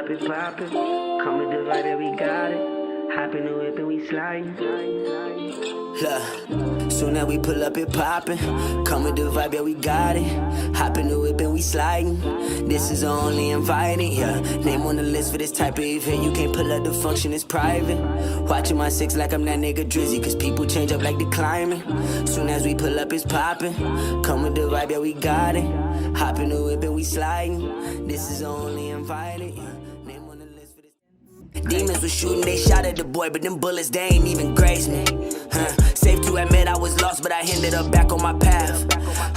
up, it poppin'. Come with the vibe, and we got it. Hop in the whip and we sliding. Look, soon as we pull up, it poppin'. Come with the vibe, yeah, we got it. Hop in the whip and we sliding. This is only invited, yeah. Name on the list for this type of event. You can't pull up the function, it's private. Watching my six like I'm that nigga Drizzy, cause people change up like the climate. Soon as we pull up, it's poppin'. Come with the vibe, yeah, we got it. Hop in the whip and we sliding. This is only invited, yeah. Name on the list for this. Demons was shooting, they shot at the boy, but them bullets, they ain't even grazed me. Safe to admit I was lost, but I ended up back on my path.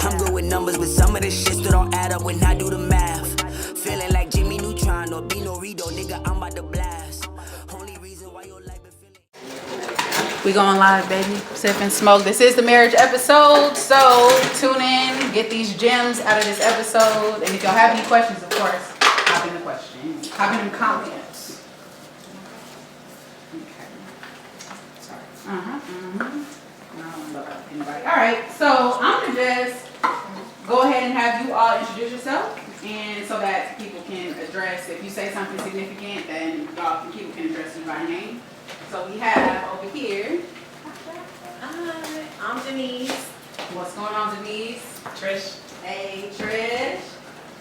I'm good with numbers, but some of this shit still don't add up when I do the math. Feeling like Jimmy Neutron or Bino Rito, nigga, I'm about to blast. Only reason why your life been feeling. We going live, baby. SipNSmoke. This is the marriage episode, so tune in, get these gems out of this episode, and if y'all have any questions, of course, hop in the questions, hop in the comments. Okay. Sorry. No, I don't know about anybody. All right, so I'm gonna just go ahead and have you all introduce yourself, and so that people can address. If you say something significant, then people can address you by name. So we have over here. Hi, I'm Denise. What's going on, Denise? Trish. Hey, Trish.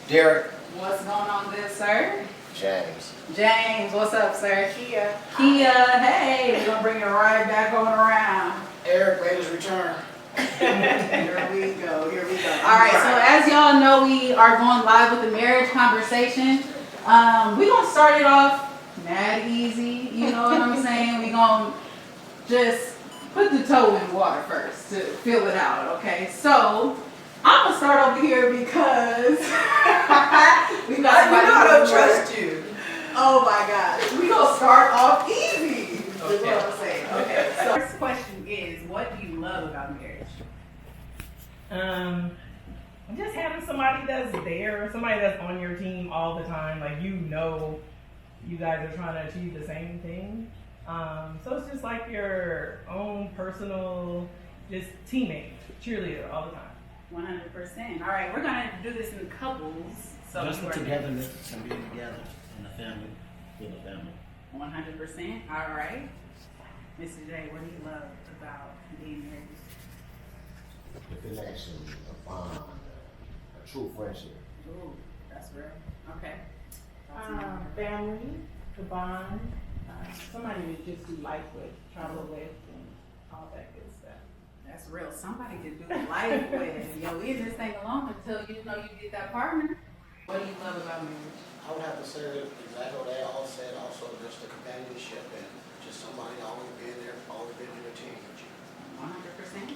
Derek. What's going on, good sir? James. James, what's up, sir? Kia. Kia, hey, we're gonna bring your ride back on around. Eric made his return. Here we go. All right, so as y'all know, we are going live with the marriage conversation. We're gonna start it off mad easy, you know what I'm saying? We're gonna just put the toe in the water first to feel it out, okay? So I'm gonna start over here because we got somebody. I don't trust you. Oh my gosh, we gonna start off easy. Is Okay. what I'm saying. Okay. So first question is, what do you love about marriage? Just having somebody that's there, somebody that's on your team all the time, like you guys are trying to achieve the same thing. So it's just like your own personal, just teammate, cheerleader all the time. 100%. All right, we're gonna do this in couples. So Just you the are- togetherness and being together in the family, with the family. 100%. All right. Mr. J, what do you love about being married? The connection, a bond, a true friendship. Ooh, that's real. Okay. Family, the bond, somebody to just do life with, travel with, and all that good stuff. That's real. Somebody to do life with. Yo, we in this thing alone until you know you get that partner. What do you love about marriage? I would have to say exactly what they all said, also just the companionship and just somebody always being there, always being in the team with you. 100%.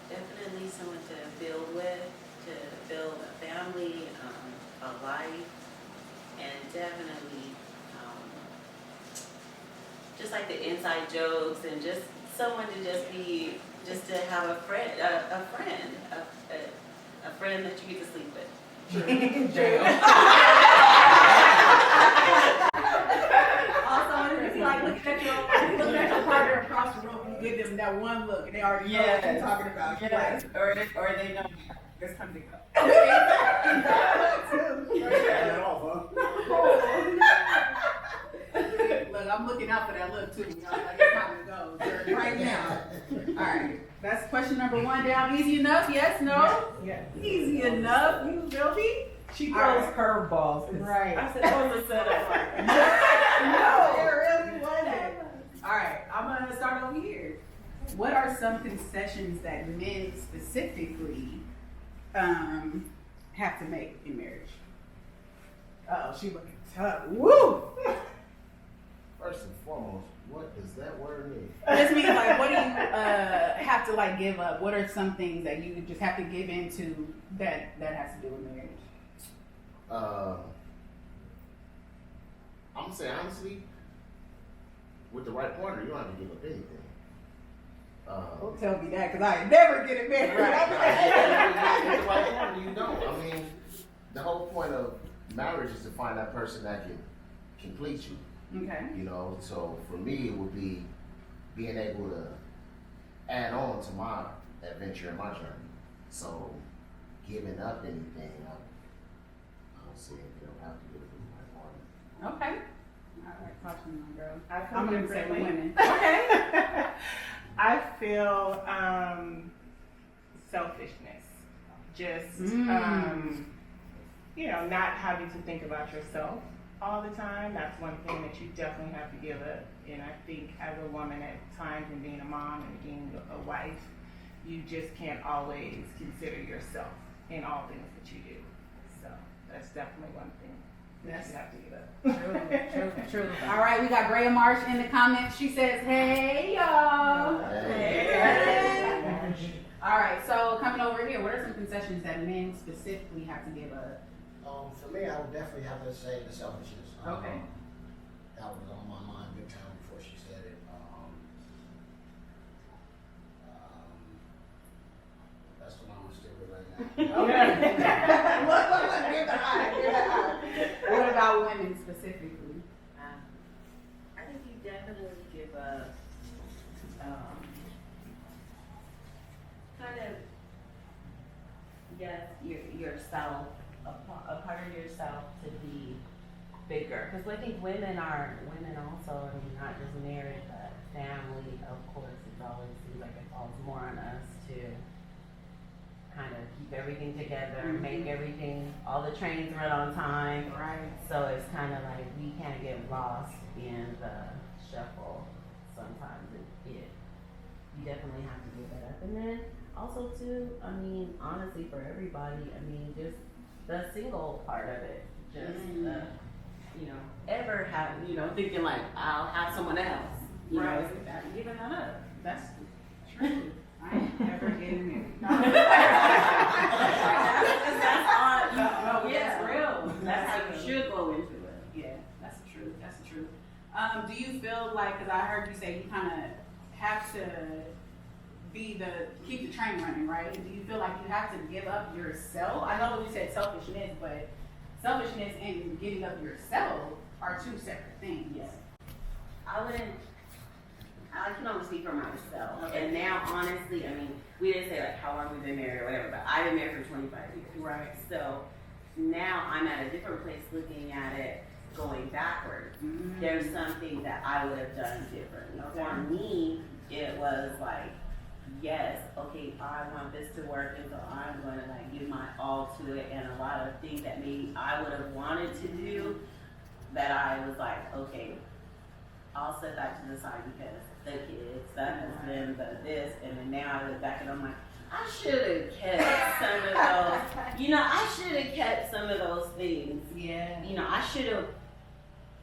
Definitely someone to build with, to build a family, a life, and definitely just like the inside jokes and just someone to just to have a friend that you get to sleep with. Also, it's like looking at your partner across the room, you give them that one look, and they already know what you're talking about. Yes. Or they know It's time to go. Look, I'm looking out for that look too. Y'all like it's time to go right now. All right, that's question number one down. Easy enough? Yes? No? Yeah. Easy enough. You feel me? She All throws right. curveballs. 'Cause Right. I said, oh, the setup. No, it really wasn't. All right, I'm gonna start over here. What are some concessions that men specifically have to make in marriage? Oh, she looking tough. Woo! First and foremost, what does that word mean? This means like, what do you have to like give up? What are some things that you just have to give into that has to do with marriage? I'm gonna say honestly, with the right partner, you don't have to give up anything. Don't tell me that because I ain't never getting married. With the right partner, you don't. I mean, the whole point of marriage is to find that person that can complete you. Okay. You know, so for me, it would be being able to add on to my adventure and my journey. So, giving up anything, I don't see it. You don't have to do it. important. Okay. All right, talk to me, my girl. I feel I'm gonna say differently. women. Okay. I feel selfishness. Just not having to think about yourself all the time. That's one thing that you definitely have to give up. And I think as a woman at times, and being a mom and being a wife, you just can't always consider yourself in all things that you do. So that's definitely one thing that you have to give up. True. All right, we got Brea Marsh in the comments. She says, "Hey y'all." Hey. All right, so coming over here, what are some concessions that men specifically have to give up? For me, I would definitely have to say the selfishness. Okay. That was on my mind big time before she said it. That's the one I'm still with right now. Okay. Look, give the eye. What about women specifically? I think you definitely give up, kind of, yes, yourself, a part of yourself to be bigger. Because I think women also, I mean, not just married, but family, of course, it always seems like it falls more on us to kind of keep everything together, make everything, all the trains run on time. Right. So it's kind of like we can't get lost in the shuffle sometimes. You definitely have to give that up. And then also too, I mean, honestly, for everybody, I mean, just the single part of it, just ever have, thinking like I'll have someone else, Right. giving that up. That's true. I ain't never getting married. No. That's real. That's how you should go into it. Yeah, that's the truth. That's the truth. Do you feel like, because I heard you say you kind of have to keep the train running, right? Do you feel like you have to give up yourself? I know we said selfishness, but selfishness and giving up yourself are two separate things. Yes. I can only speak for myself. Okay. And now, honestly, I mean, we didn't say like how long we've been married or whatever, but I've been married for 25 years. Right. So now I'm at a different place looking at it going backwards. Mm-hmm. There's something that I would have done differently. Okay. For me, it was like, yes, okay, I want this to work, and so I'm going to like give my all to it, and a lot of things that maybe I would have wanted to do that I was like, okay, I'll set that to the side because the kids, that has been the this, and then now I look back and I'm like, I should have kept some of those, I should have kept some of those things. Yeah. I should have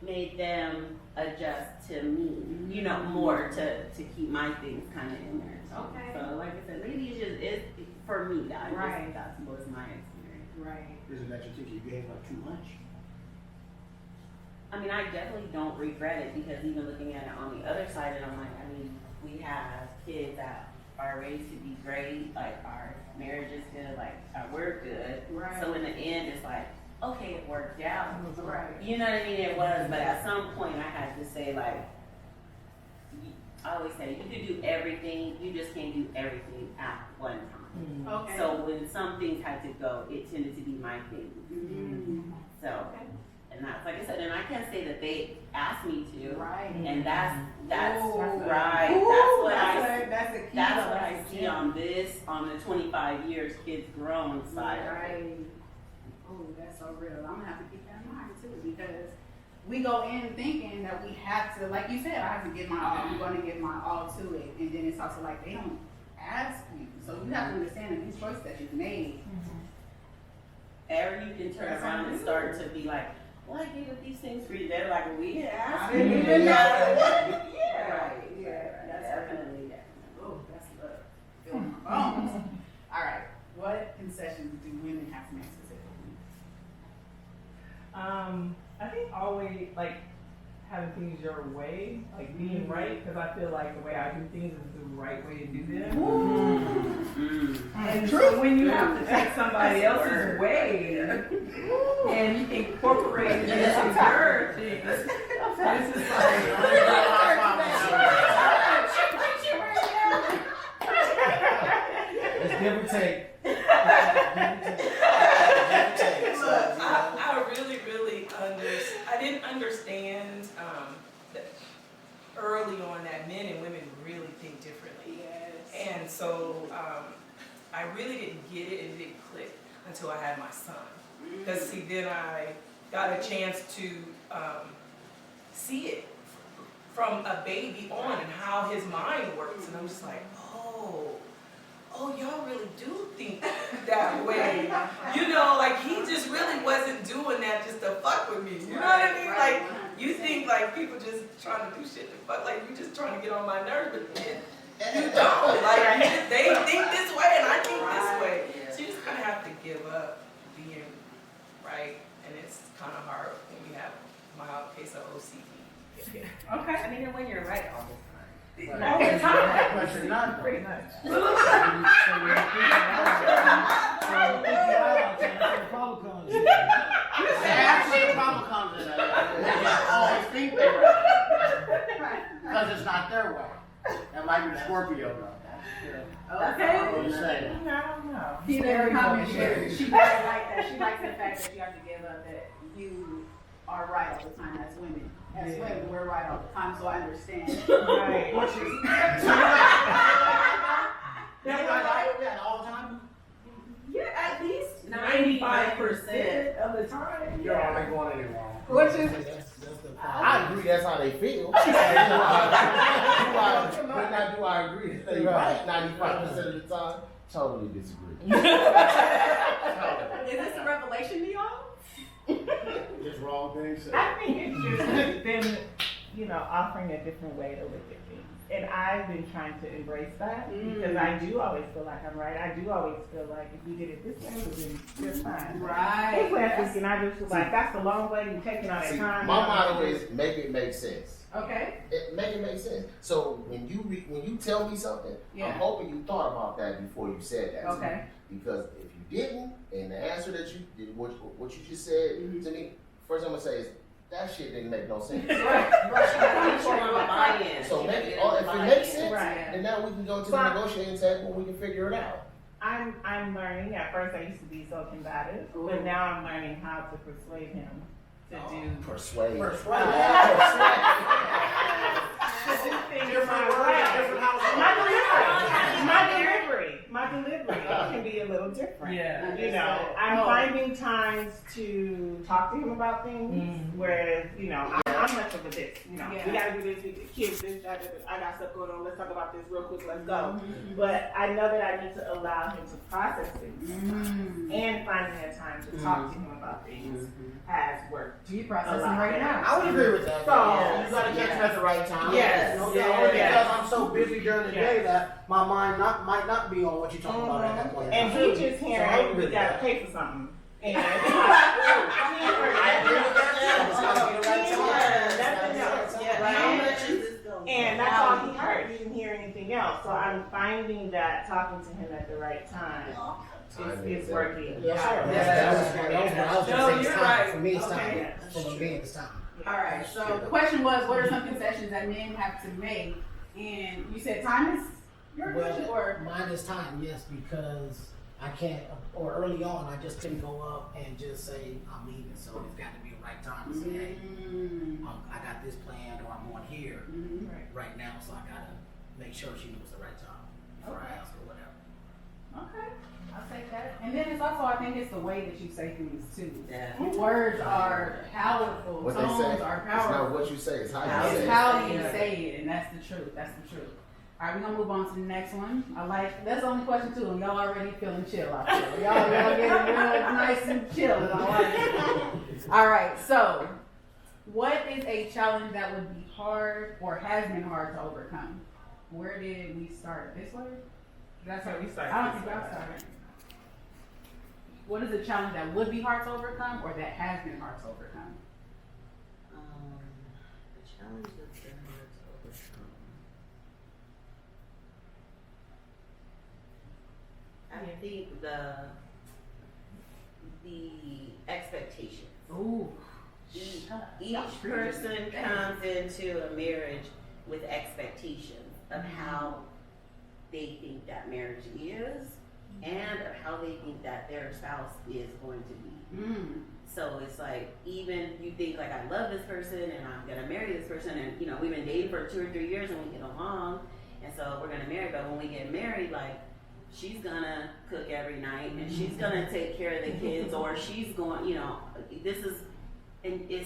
made them adjust to me, more to keep my things kind of in there. Too. Okay. So like I said, maybe it's for me. That Right. That was my experience. Right. Isn't that you think you gave up too much? I mean, I definitely don't regret it because even looking at it on the other side, and I'm like, I mean, we have kids that are raised to be great, like our marriage is good, like we're good. Right. So in the end, it's like, okay, it worked out. Right. You know what I mean? It was, but at some point I had to say like, I always say, you can do everything, you just can't do everything at one time. Okay. So when some things had to go, it tended to be my thing. Mm-hmm. So, and that's like I said, and I can't say that they asked me to. Right. And that's Ooh. right. Ooh, That's a key. what I see on the 25 years kids grown side. Right. Oh, that's so real. I'm gonna have to keep that in mind too, because we go in thinking that we have to, like you said, I have to give my all. I'm going to give my all to it, and then it's also like they don't ask you, so you have to understand that these choices that you've made. Ever you can turn around and start to be like, well, I gave up these things for you. They're like, we asked I you. didn't even know. Yeah. Right. Yeah. That's Definitely. Oh, that's love. Feel my bones. All right. What concessions do women have to make specifically? I think always like having things your way, like being right, because I feel like the way I do things is the right way to do them. And so when you have to take somebody else's way and incorporate it into your thing, this is It's give or take. I really understand. early on that men and women really think differently. Yes. And so I really didn't get it and it didn't click until I had my son. Because see, then I got a chance to see it from a baby on and how his mind works. And I'm just like, oh, y'all really do think that way. You know, like he just really wasn't doing that just to fuck with me. You know what I mean? Like you think like people just trying to do shit to fuck, like you just trying to get on my nerves, but then you don't. Like they think this way and I think this way. So you just kind of have to give up being right, and it's kind of hard when you have mild case of OCD. Okay. I mean, and when you're right all the time. All the time. That question, not Pretty much. So you're thinking Republicans. Actually, Republicans in it. Always think they're right. Because it's not their way. That might be Scorpio though. Okay. I'm just saying. I don't know. She doesn't like that. She likes the fact that you have to give up that you are right all the time as women. As women, we're right all the time, so I understand. Right. What you that all the time? Yeah, at least 95% of the time. You're already going any wrong. Which is That's the problem. I agree that's how they feel. But now do I agree that they right 95% of the time? Totally disagree. Is this a revelation to y'all? Just wrong things. I think it's just been, offering a different way to look at things. And I've been trying to embrace that because I do always feel like I'm right. I do always feel like if we did it this way, it would have been just fine. Right. This last week, and I just feel like that's the long way. You're taking all that See, time. my motto is make it make sense. Okay. Make it make sense. So when you tell me something, Yeah. I'm hoping you thought about that before you said that. To Okay. me. Because if you didn't, and the answer that you did, what you just said to me, first I'm gonna say is that shit didn't make no sense. So make it, if it makes sense, Right. then now we can go to the negotiating table and we can figure it out. I'm learning. At first, I used to be so combative, but now I'm learning how to persuade him to do Persuade. things my delivery can be a little different. Yeah. I'm finding times to talk to him about things, whereas, I'm much of a this, we gotta do this, kids, this, I got stuff going on, let's talk about this real quick, let's go. But I know that I need to allow him to process things and finding a time to talk to him about things has worked. You processing right now. I would agree with that. So, you gotta catch him at the right time. Yes. No Yeah. doubt. Only Yeah. because I'm so busy during the day that my mind might not be on what you're talking about at that point. And he just So I hearing, agree we with gotta that. pay for something. And I agree with that too. It's gotta be the right time. nothing else. How much is this going? And that's all he heard. He didn't hear anything else. So I'm finding that talking to him at the right time is working. Yes, sir. That was what I was No, gonna say. It's you're time. right. For me, it's Okay. time. For me, it's time. All right. So the question was, what are some concessions that men have to make? And you said time is your question, or Mine is time, yes, because I can't, or early on, I just couldn't go up and just say, I'm leaving. So it's got to be the right time to say, hey, I got this planned, or I'm on here right now, so I got to make sure she knows the right time before I ask her whatever. okay, I'll take that. And then it's also, I think it's the way that you say things too. Yeah. Words are powerful. What they Tones say, are it's not powerful. what you say, it's how you say It's it. how you say it, and that's the truth. That's the truth. All right, we're gonna move on to the next one. That's the only question too, and y'all already feeling chill out there. Y'all getting real nice and chill. And I like it. All right, so what is a challenge that would be hard or has been hard to overcome? Where did we start? This way? That's how we started. I don't think y'all started. What is a challenge that would be hard to overcome or that has been hard to overcome? The challenge that's been hard to overcome. I think the expectations. Ooh. Each person comes into a marriage with expectations of how they think that marriage is and of how they think that their spouse is going to be. So it's like, even you think like, I love this person and I'm gonna marry this person, and you know, we've been dating for 2 or 3 years and we get along, and so we're gonna marry, but when we get married, like, she's gonna cook every night and she's gonna take care of the kids, or she's going, you know, this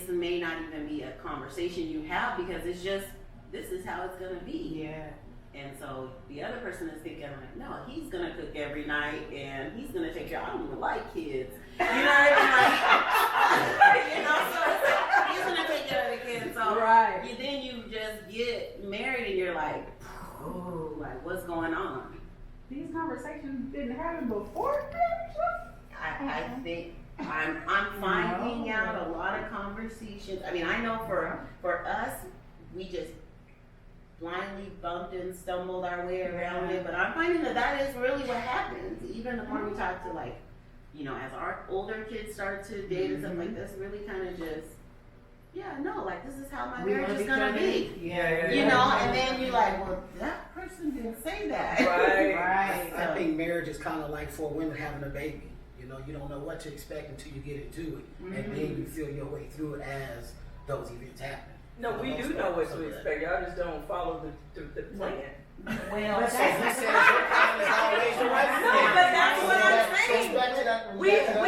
may not even be a conversation you have, because it's just, this is how it's gonna be. Yeah. And so the other person is thinking like, no, he's gonna cook every night and he's gonna take care. I don't even like kids. You know what I mean? Like, you know, so it's like, he's gonna take care of the kids. So Right. then you just get married and you're like, oh, like what's going on? These conversations didn't happen before marriage. I think I'm finding out a lot of conversations. I mean, I know for us, we just blindly bumped and stumbled our way around it, but I'm finding that is really what happens. Even the more we talk to, like, you know, as our older kids start to date and stuff like this, really kind of just, like, this is how my marriage is gonna be. You know, and then you're like, well, that person didn't say that. Right. I think marriage is kind of like for women having a baby. You know, you don't know what to expect until you get into it, and then you feel your way through it as those events happen. No, we do know what to expect. Y'all just don't follow the plan. Well, So he says your plan is always the right No, plan. but that's what I'm So saying. back to that- We back to that-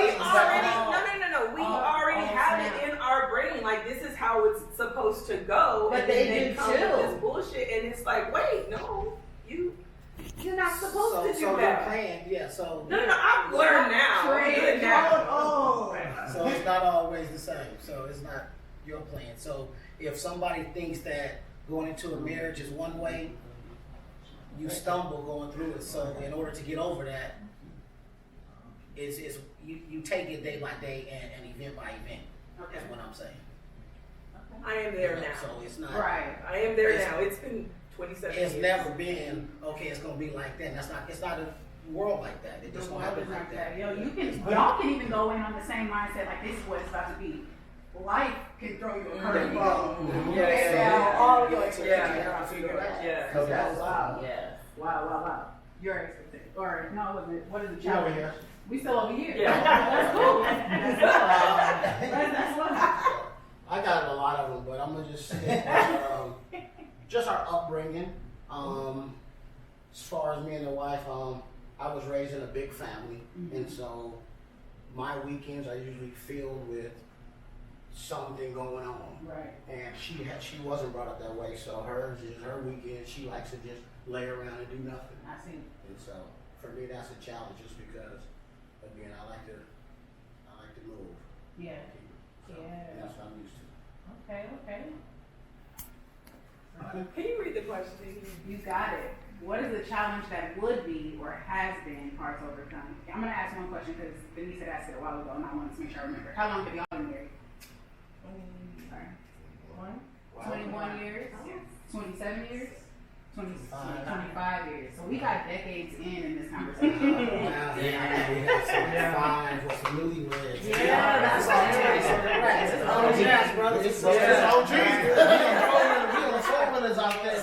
already no. We already have it in our brain. Like, this is how it's supposed to go. But and they then do come with too. this bullshit, and it's like, wait, no, you're not supposed to do so that. the plan, so No, I've learned now. I'm good now. So it's not always the same. So it's not your plan. So if somebody thinks that going into a marriage is one way, you stumble going through it. So in order to get over that, you take it day by day and event by event. Okay. That's what I'm saying. I am there now. So it's not. right. I am there now. It's been 27 years. It's never been okay. It's gonna be like that. That's not. It's not a world like that. It just The won't world happen is like that. Yo, y'all can even go in on the same mindset, like this is what it's about to be. Life can throw you a curveball. Yeah. All your You expectations. have to figure it out. Yeah. That's wow. Yes. Wow. Your expectation. Or no, it wasn't. What is the You challenge? over here. We still over here. Yeah. That's cool. That's what. I got a lot of them, but I'm gonna just say just our upbringing. As far as me and the wife, I was raised in a big family, and so my weekends are usually filled with something going on. Right. And she wasn't brought up that way, so hers is her weekend. She likes to just lay around and do nothing. I see. And so for me, that's a challenge, just because again, I like to move. Yeah. So Yeah. that's what I'm used to. Okay. Can you read the question? You got it. What is the challenge that would be or has been hard to overcome? I'm gonna ask one question because Denise had asked it a while ago, and I wanted to make sure I remember. How long have y'all been married? Sorry. 21 years? 27 years? 25 years. So we got decades in this conversation. Wow, we have some 5 or some newlyweds. Yeah, that's all what jazz. It's all jazz, brother. It's all jazz. We on the four-wheelers out there.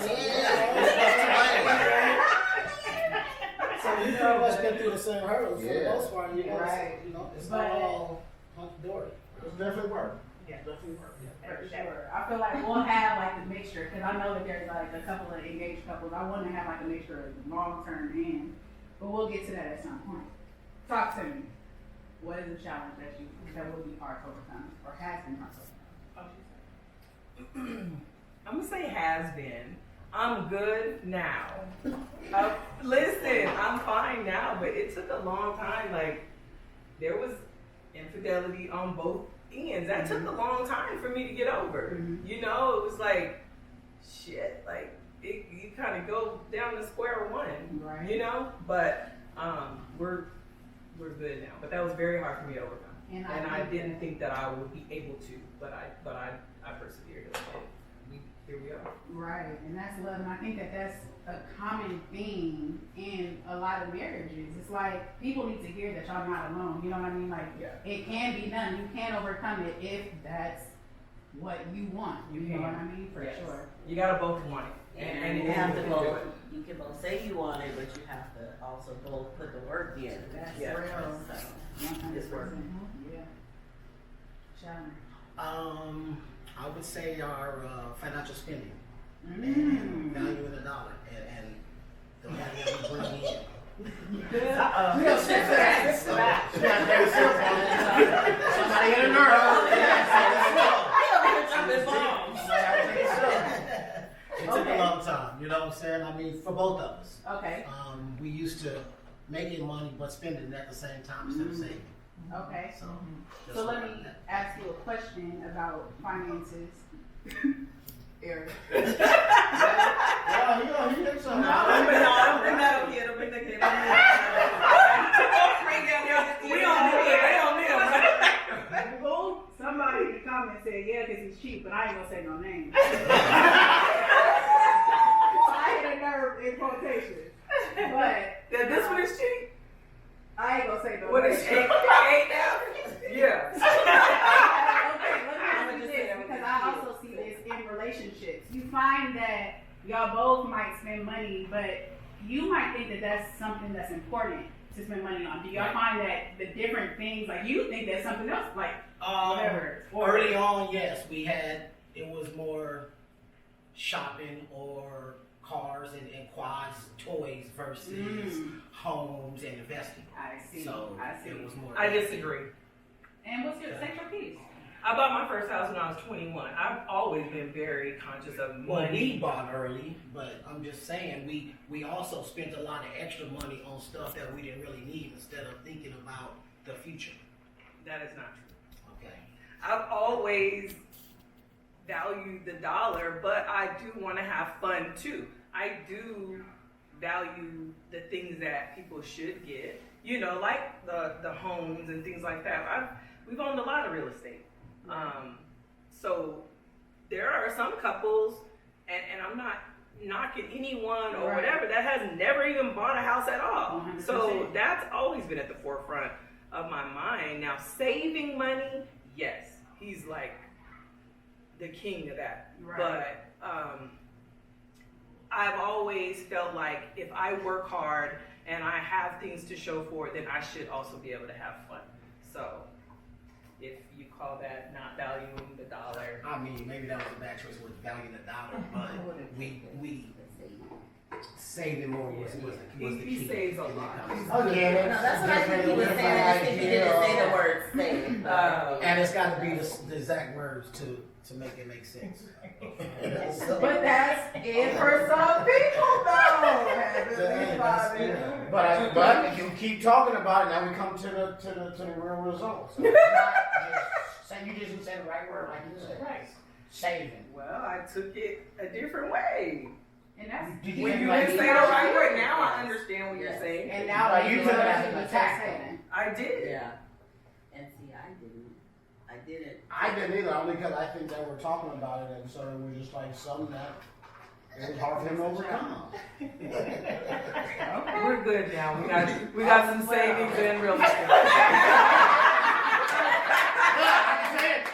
So we pretty much been through the same hurdles for the Yeah. most part. Right. It's But- not all hunky-dory. It's definitely work. Yeah. Definitely work. For sure. I feel like we'll have like the mixture, because I know that there's like a couple of engaged couples. I want to have like a mixture of long term and, but we'll get to that at some point. Talk to me. What is the challenge that will be hard to overcome or has been hard to overcome? I'm gonna say has been. I'm good now. Listen, I'm fine now, but it took a long time. Like, there was infidelity on both ends. That took a long time for me to get over. You know, it was like, shit, like, you kind of go down to square one, Right. you know? But we're good now. But that was very hard for me to overcome. And I didn't think that I would be able to, but I persevered. And here we are. Right, and that's love, and I think that that's a common theme in a lot of marriages. It's like people need to hear that y'all not alone. You know what I mean? Like, it can be done. You can overcome it if that's what you want. You know what I mean? For sure. You gotta both want it. And you have to both, you can both say you want it, but you have to also both put the work in. That's Yeah. real. So, it's work. Yeah. Shannon. I would say our financial spending and value of the dollar and the money that we bring in. Uh-oh. Somebody hit a nerve. It took a long time, you know what I'm saying? I mean, for both of us. Okay. We used to making money but spending at the same time instead of saving. Okay. So let me ask you a question about finances. Eric. Well, he did something. Don't bring that up here. Don't bring that here. We don't do it. They don't live. Who? Somebody in the comments said, yeah, because he's cheap, but I ain't gonna say no name. I hit a nerve in quotations. But This one is cheap. I ain't gonna say no What name. is cheap? 8 now? Yeah. Okay, let me ask you this, because I also see this in relationships. You find that y'all both might spend money, but you might think that that's something that's important to spend money on. Do y'all find that the different things, like you think that's something else, like whatever? Early on, yes, it was more shopping or cars and quads, toys versus homes and investing. I see. So I see. it was more. I disagree. And what's your state your piece? I bought my first house when I was 21. I've always been very conscious of Well, money. we bought early, but I'm just saying we also spent a lot of extra money on stuff that we didn't really need instead of thinking about the future. That is not true. Okay. I've always valued the dollar, but I do want to have fun too. I do value the things that people should get, you know, like the homes and things like that. We've owned a lot of real estate. So there are some couples, and I'm not knocking anyone or whatever, that has never even bought a house at all. 100%. So that's always been at the forefront of my mind. Now, saving money, yes, he's like the king of that. Right. But I've always felt like if I work hard and I have things to show for it, then I should also be able to have fun. So if you call that not valuing the dollar. I mean, maybe that was a bad choice with valuing the dollar, but we saving more was the He key. saves a lot. Okay. No, that's what I think he was saying. I think he didn't say the word save. And it's got to be the exact words to make it make sense. But that's it for some people, though. But if you keep talking about it, now we come to the real results. So it's not you just said the right word, like you said. Right. Saving. Well, I took it a different way. And that's Did When you didn't say the right word, now I understand what you're saying. and now Right, you you took it know as an the attack. tax haven. I did. Yeah. And see, I didn't. I didn't either, only because I think that we're talking about it, and so it was just like something that it was hard for him to overcome. Okay. We're good now. We got some savings and real estate.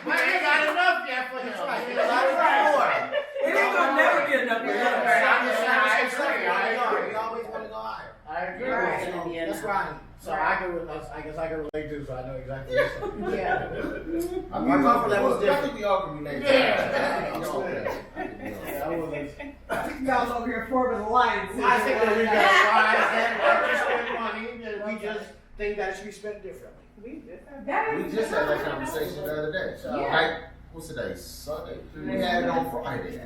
We ain't got enough yet for him. It ain't gonna never be enough. I agree. You always want to go higher. I agree. Right. So, That's right. So I guess I can relate to, so I know exactly what you're saying. Yeah. My comfort level is I different. think we all can relate. Yeah. Y'all over here forming alliances. I think that we got wise and not just spend money, that we just think that it should be spent differently. We just had That We is just had that conversation the other day. So, Yeah. like, what's today? Sunday. We had it on Friday.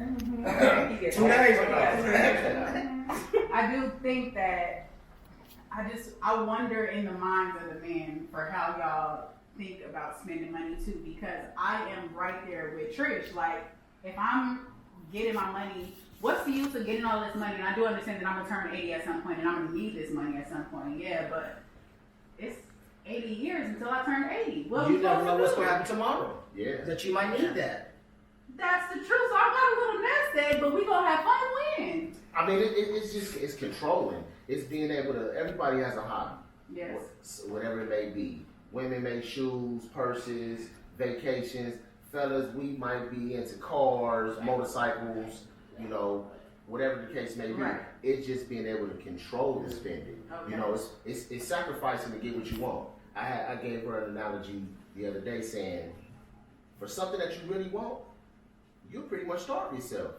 2 days ago. I do think that I wonder in the minds of the men for how y'all think about spending money too, because I am right there with Trish. Like, if I'm getting my money, what's the use of getting all this money? And I do understand that I'm gonna turn 80 at some point and I'm gonna need this money at some point. Yeah, but it's 80 years until I turn 80. What You we never supposed know to what's do? going to happen tomorrow. Yeah. That you might need that. That's the truth. So I got a little nest egg, but we gonna have fun when. I mean, it's controlling. It's being able to, everybody has a hobby. Yes. Whatever it may be. Women make shoes, purses, vacations. Fellas, we might be into cars, motorcycles, you know, whatever the case may be. Right. It's just being able to control the spending. Okay. You know, it's sacrificing to get what you want. I gave her an analogy the other day saying, for something that you really want, you pretty much starve yourself.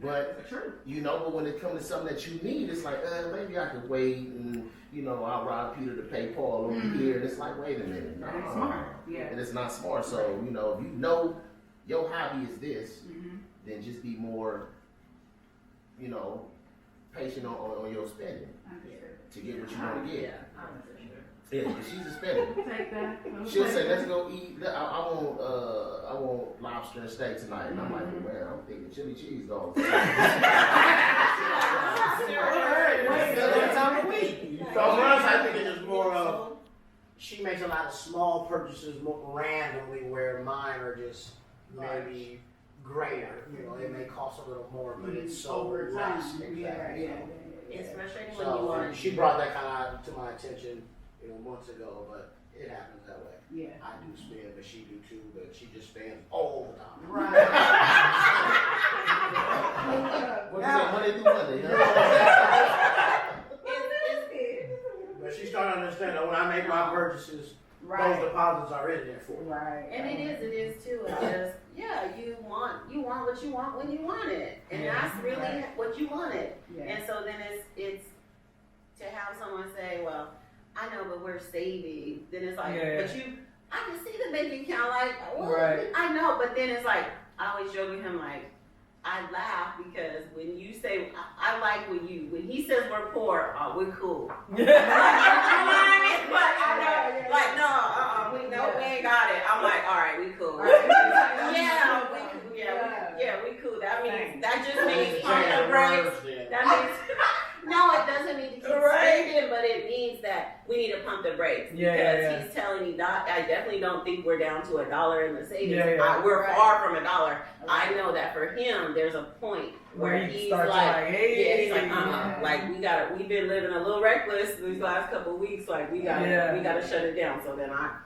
But you know, but when it comes to something that you need, it's like, maybe I could wait and you know, I'll rob Peter to pay Paul over here. And it's like, wait a minute, no, That's smart. Yeah. and it's not smart. So you know, if you know your hobby is this, then just be more, you know, patient on your spending to get what you want to get. Yeah, because she's a spender. Take that. She'll say, "Let's go eat. I want lobster and steak tonight." And I'm like, "Man, I'm thinking chili cheese dogs." Time of week. For us, I think it is more of she makes a lot of small purchases randomly, where mine are just maybe greater. You know, it may cost a little more, but it's so over time. less. Exactly. It's frustrating when you So want. she brought that kind of to my attention, you know, months ago, but it happens that way. Yeah. I do spend, but she do too, but she just spends all the time. Right. What is that? Monday through Monday. But she's starting to understand that when I make my purchases, those deposits are in there for me. Right. And it is too. It's just, yeah, you want what you want when you want it, and that's really what you wanted. Yeah. And so then it's to have someone say, well, I know, but we're saving. Then it's like, but I can see the bank account, like, well, I know, but then it's like, I always joke with him, like, I laugh because when you say, I like when he says we're poor, we're cool. You know what I mean? But I know, like, no, we ain't got it. I'm like, all right, we cool. We cool. That means, that just means pump the brakes. That means, no, it doesn't mean to keep spending, but it means that we need to pump the brakes. Because he's telling me, Doc, I definitely don't think we're down to $1 in the savings. We're far from $1. I know that for him, there's a point where he's like, he's like, like we've been living a little reckless these last couple of weeks. Like we gotta shut it down. So then I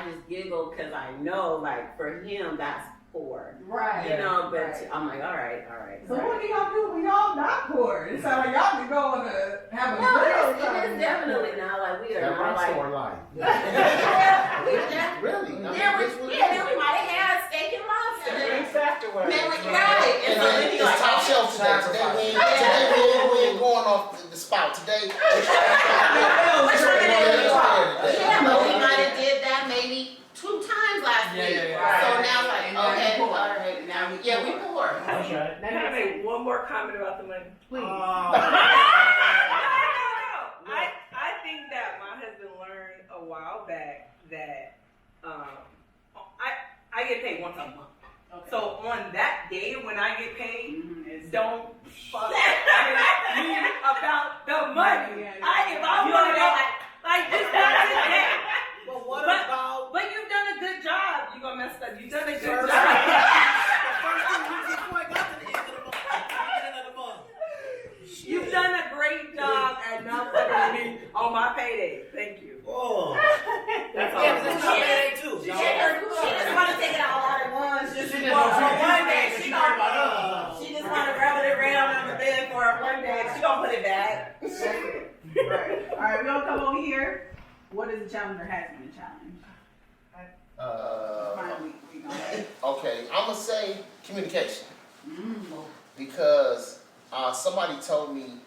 just giggle because I know, like, for him, that's poor. Right. You know, but I'm like, all right. So what do y'all do when y'all not poor? It sounds like y'all be going to have a good it is definitely not like we are That not like. store life. Really? Then we might have had steak and lobster. Drinks afterwards. Right. And so then It's you're like, top shelf today. Today we ain't going off the spout. Today. yeah, but we might have did that maybe 2 times last week. So now it's like, okay, all right, now we poor. Can I make one more comment about the money? Please. I think that my husband learned a while back that I get paid once a month. Okay. So on that day when I get paid, don't fuck me about the money. If I want to go like this, that's it. But what about? But you've done a good job. You gonna mess up. You've done a good job. The first 2 weeks before I got to the end of the month. You've done a great job at not putting me on my payday. Thank you. Oh. That's all. Yeah, but it's my payday too. She just want to take it all out at once. Just She for just one day. She just want to rub it around on the bed for one day. She gonna put it back. Right. All right, we're gonna come over here. What is the challenge or has been a challenge? Okay, I'm gonna say communication because somebody told me,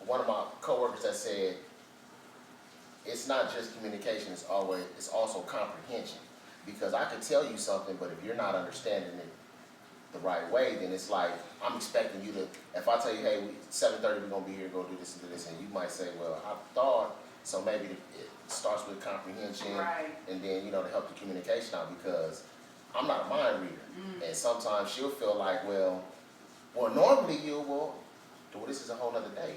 one of my coworkers that said, it's not just communication; it's also comprehension. Because I could tell you something, but if you're not understanding it the right way, then it's like I'm expecting you to. If I tell you, hey, 7:30 we're gonna be here, go do this and do this, and you might say, well, I thought so. Maybe it starts with comprehension, and then to help the communication out because I'm not a mind reader, and sometimes she'll feel like, well, normally this is a whole other day.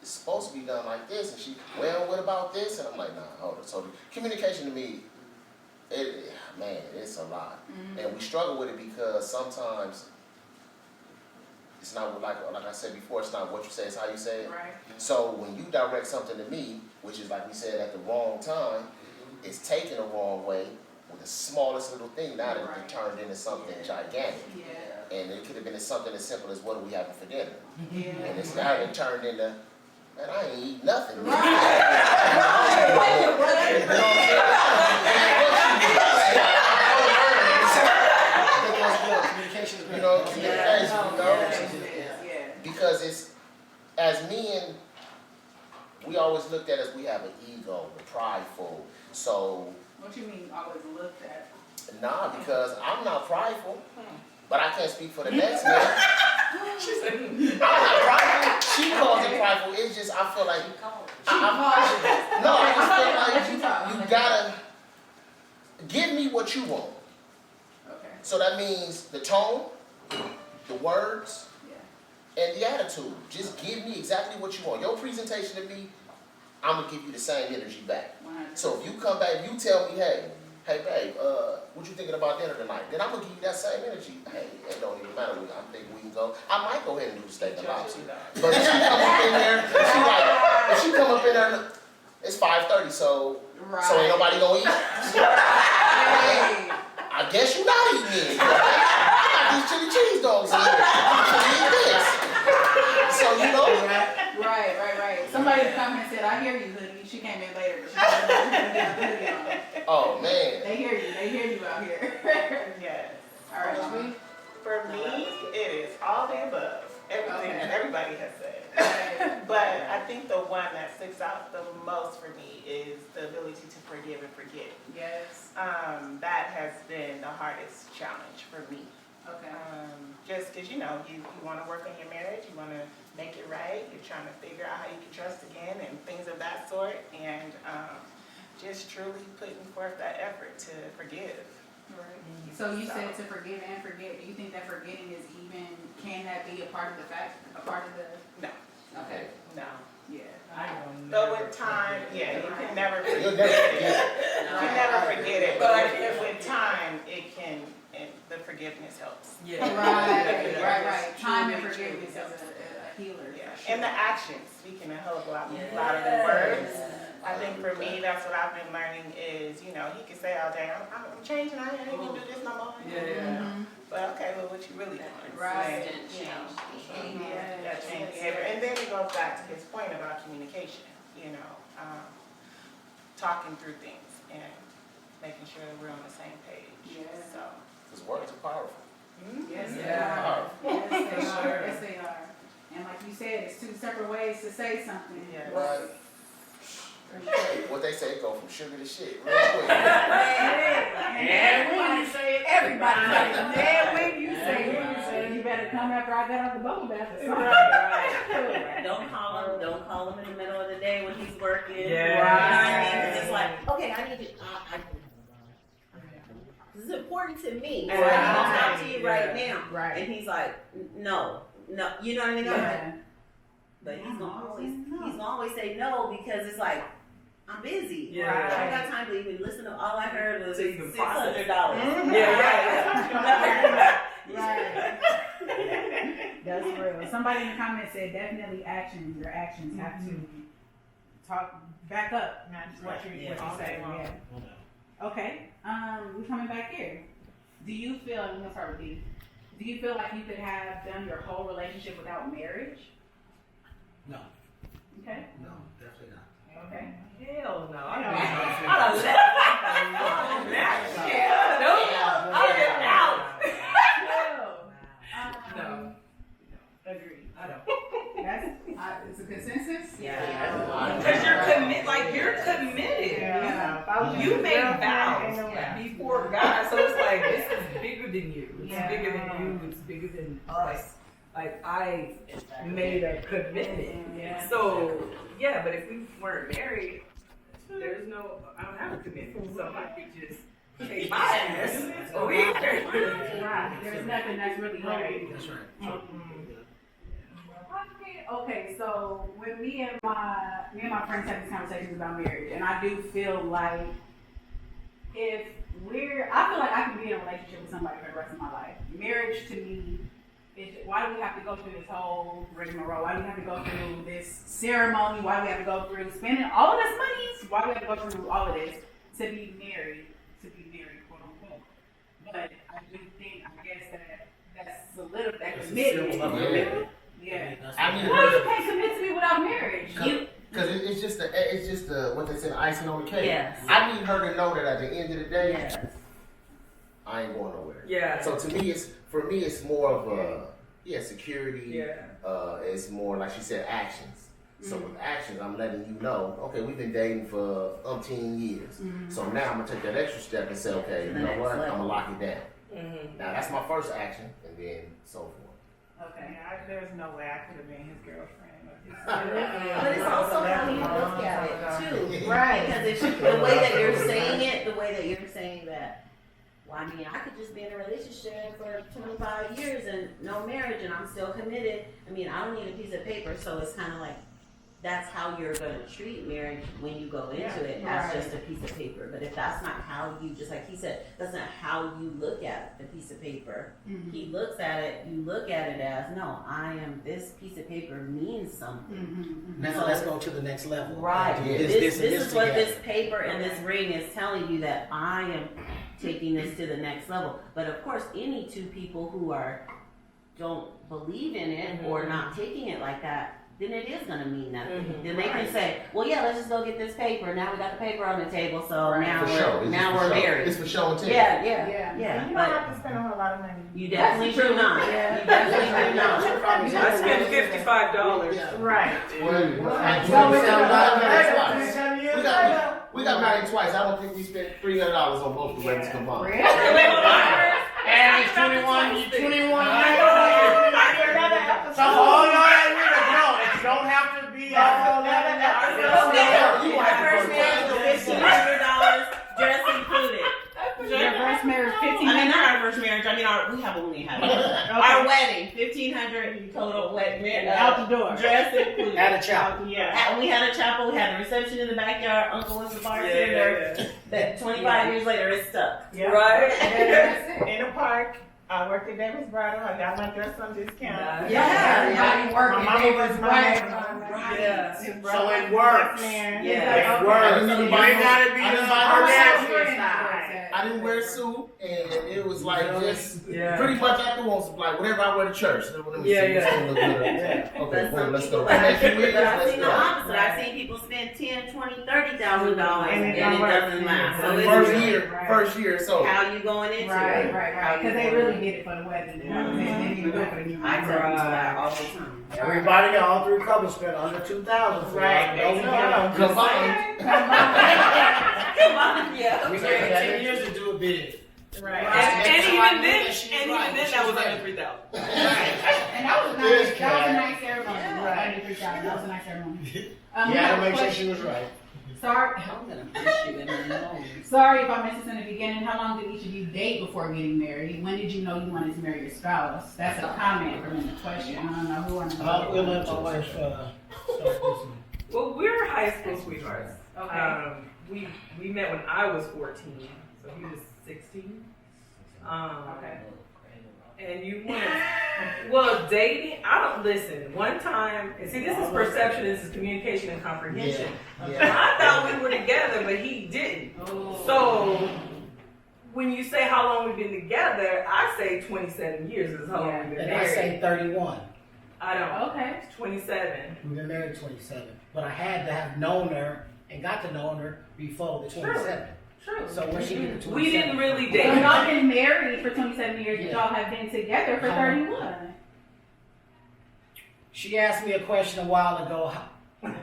It's supposed to be done like this, and what about this? And I'm like, nah, hold on. So the communication to me, it's a lot, and we struggle with it because sometimes it's not like I said before. It's not what you say; it's how you say it. Right. So when you direct something to me, which is like we said at the wrong time, it's taken the wrong way with the smallest little thing. Now that it turned into something gigantic. And it could have been something as simple as what are we having for dinner? And it's now it turned into, man, I ain't eat nothing. because it's, as men, we always looked at as we have an ego, we're prideful. So, What you mean always looked at? nah, because I'm not prideful, but I can't speak for the next man. I'm not prideful. She calls it prideful. It's just, I feel like, I just feel like you gotta give me what you want. Okay. So that means the tone, the words, and the attitude. Just give me exactly what you want. Your presentation to me, I'm gonna give you the same energy back. 100%. So if you come back, you tell me, hey babe, what you thinking about dinner tonight? Then I'm gonna give you that same energy. Hey, it don't even matter. I'm thinking we can go. I might go ahead and do the steak and lobster. But if she come up in there, if she come up in there, it's 5:30, so ain't nobody gonna eat. I guess you're not eating it. I got these chili cheese dogs in here. You eat this. So you know. Right. Somebody in the comments said, I hear you, hoodie. She came in later, but she didn't have a hoodie on. Oh man. They hear you out here. Yes. All right, For me, it is all the above. Everything that everybody has said. Okay. But I think the one that sticks out the most for me is the ability to forgive and forget. Yes. That has been the hardest challenge for me. Okay. Just because, you want to work on your marriage, you want to make it right, you're trying to figure out how you can trust again and things of that sort, and just truly putting forth that effort to forgive. Right. So you said to forgive and forget. Do you think that forgetting is even, can that be a part of the No. Okay. No. Yeah. But with time, you can never forget You'll never it. forget. You can never forget it, but with time, it can, and the forgiveness helps. Right. Time and forgiveness is a healer. Yeah. For sure. And the actions, speaking a hell of a lot louder than words. I think for me, that's what I've been learning is, he can say all day, I'm changing, I ain't gonna do this no more. But okay, well, what you really doing? Right. That change behavior. And then it goes back to his point about communication, talking through things and making sure that we're on the same page. Yeah. So. Because words are powerful. Yes, they Yeah. are. Yes, they are. And like you said, it's two separate ways to say something. Yes. Right. What they say, go from sugar to shit real quick. And when you say it, everybody say it. And when you say it, you better come after I got out the bubble bath. Right. Don't call him in the middle of the day when he's working. Yeah. You know what I mean? 'Cause it's like, okay, I need to. This is important to me. So I need to talk to you right now. Right. And he's like, no, you know what I mean? Yeah. But he's gonna always say no because it's like, I'm busy. Yeah. I don't got time to even listen to. All I heard was To even $600. Right. That's real. Somebody in the comments said definitely actions. Your actions have to talk back up. What you say. Yeah. Okay. We're coming back here. Do you feel? I'm gonna start with D. Do you feel like you could have done your whole relationship without marriage? No. Okay. No, definitely not. Okay. Hell no. I No. Agreed. I don't. It's a consensus? Yeah. Because you're committed. Yeah. You made vows before God, so it's like this is bigger than you. It's Yeah. bigger than you. It's bigger than us. Like I made a commitment. Yeah. So yeah, but if we weren't married, I don't have a commitment, so I could just take my ass away. Right. There's nothing that's really holding. That's right. Okay, so when me and my friends have these conversations about marriage, and I do feel like I feel like I can be in a relationship with somebody for the rest of my life. Marriage to me is, why do we have to go through this whole rigmarole? Why do we have to go through this ceremony? Why do we have to go through spending all of this money? Why do we have to go through all of this to be married, quote unquote? But I do think, I guess that's solidified, that commitment. Yeah. I mean, Why you can't commit to me without marriage? Because it's just the what they say, the icing on the cake. Yes. I need her to know that at the end of the day, Yes. I ain't going nowhere. Yeah. So to me, it's more of a security. Yeah. It's more like she said, actions. So with actions, I'm letting you know, okay, we've been dating for umpteen years. So now I'm gonna take that extra step and say, okay, you know what? I'm gonna lock it down. Now that's my first action, and then so forth. Okay, there's no way I could have been his girlfriend. But it's also how you look at it too, right? Because it's the way that you're saying it, the way that you're saying that. Well, I mean, I could just be in a relationship for 25 years and no marriage, and I'm still committed. I mean, I don't need a piece of paper, so it's kind of like that's how you're going to treat marriage when you go into it as just a piece of paper. But if that's not how you, just like he said, that's not how you look at the piece of paper. He looks at it, you look at it as, no, this piece of paper means something. Now So- let's go to the next level. Right. Do This and is what together. this paper and this ring is telling you, that I am taking this to the next level. But of course, any two people who don't believe in it or not taking it like that, then it is going to mean nothing. Then they can say, well, yeah, let's just go get this paper. Now we got the paper on the table, so now we're married. It's for show and tell. Yeah. You don't But have to spend a whole lot of money. you definitely do not. You definitely do not. I spent $55. Right. We got married twice. I don't think we spent $300 on both the weddings combined. And he's 21 years. So all y'all ain't with it, no. It don't have to be all that. My first marriage was $1,500, dress included. Your first marriage, I mean, 1500. not our first marriage. I mean, we have only had our wedding, $1,500 total wedding, Out the door. dress included. At a chapel. Yeah. We had a chapel. We had a reception in the backyard. Uncle was the bartender. That 25 years later, it's stuck. Yeah. Right? In the park. I worked at Davis Bridal. I got my dress on discount. Yeah. My mama was my Yeah. So it works. Yeah. It works. You ain't gotta be I didn't the buy her Kardashian suit. style. I didn't wear a suit, and it was like just Yeah. pretty much afterwards, like whatever I wear to church. Let me Yeah, see, yeah. it's gonna look good. Yeah. Okay, boom, let's go. But I've Next week, let's seen the go. opposite. I've seen people spend $10,000, $20,000, $30,000 And and it it don't work. doesn't last. So First it's year, so. how you going into it. Right. Because they really did it for the wedding. They didn't even do it for the new I tell house. people that all the time. Everybody, all three couples spent under 2,000. Right. No, we don't. Combined. Come on, yeah. We gave her 10 years to do a bid. Right. And even then, that was under 3,000. And that was a nice ceremony. Under 3,000. That was a nice ceremony. You We had have to a make sure question. she was right. Sorry. I'm gonna push you in the nose. Sorry if I missed this in the beginning. How long did each of you date before getting married? When did you know you wanted to marry your spouse? That's a comment for me, the question. I don't know who wants to We'll let my wife start this one. Well, we're high school sweethearts. Okay. We met when I was 14, so he was 16. Okay. And you went, well, dating, I don't listen. One time, and see, this is perception, this is communication and comprehension. I thought we were together, but he didn't. So, when you say how long we've been together, I say 27 years is how long we've been And I say married. 31. I don't. Okay. 27. We've been married 27. But I had to have known her and got to know her before the 27. True. So when she did the 27. We didn't really So date. y'all been married for 27 years, but Yeah. y'all have been together for 31. She asked me a question a while ago. What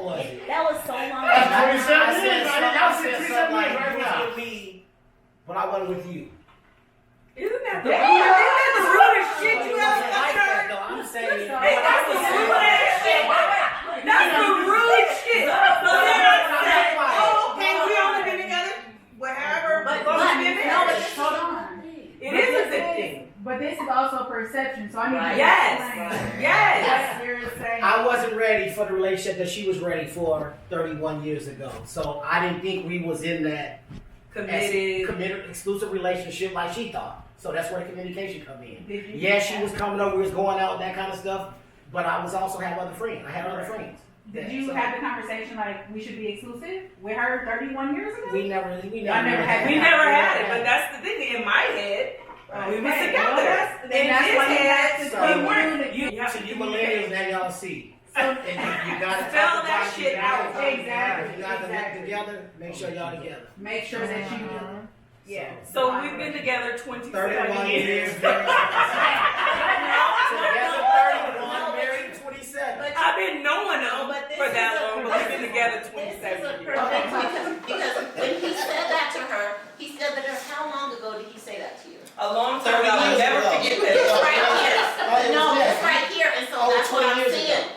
was it? That was so long ago. That's 27 I said years, something- right? I said 27 something like, years right "You was now." with me, but I wasn't with you. Isn't that the Yeah. rudest shit It you wasn't ever like heard? that, though. I'm saying. Hey, that's the rudest shit. That's the rudest shit. So then I said, oh, okay, we only been together, whatever, but long we been together. Hold on. It is a good thing. But this is also perception, so I need to Yes. explain. Yes. What you're saying. I wasn't ready for the relationship that she was ready for 31 years ago. So I didn't think we was in that committed exclusive relationship like she thought. So that's where the communication come in. Yeah, she was coming over, we was going out, that kind of stuff. But I was also have other friends. I had other friends. Did you have the conversation like we should be exclusive with her 31 years ago? We never We never had it, but that's the thing. In my head, we was Okay, together. well, that's- In then that's his why you have head, to we weren't. communicate. You have So to you communicate. millennials, now y'all see. And you gotta Spell talk that about shit it. out. Exactly. If you guys are Exactly. together, make sure y'all together. Make sure that you do. Yeah. So we've been together 27 31 years. years. Together 31. 27. I've been knowing them But this for that is a long, but we've been together This is 27 a years. perfect, because when he said that to her, he said that how long ago did he say that to you? A long time 30 ago, I'll years never ago. forget It's this. right here. it No, was it's there. right here, and so Over that's what 20 I'm years saying. ago.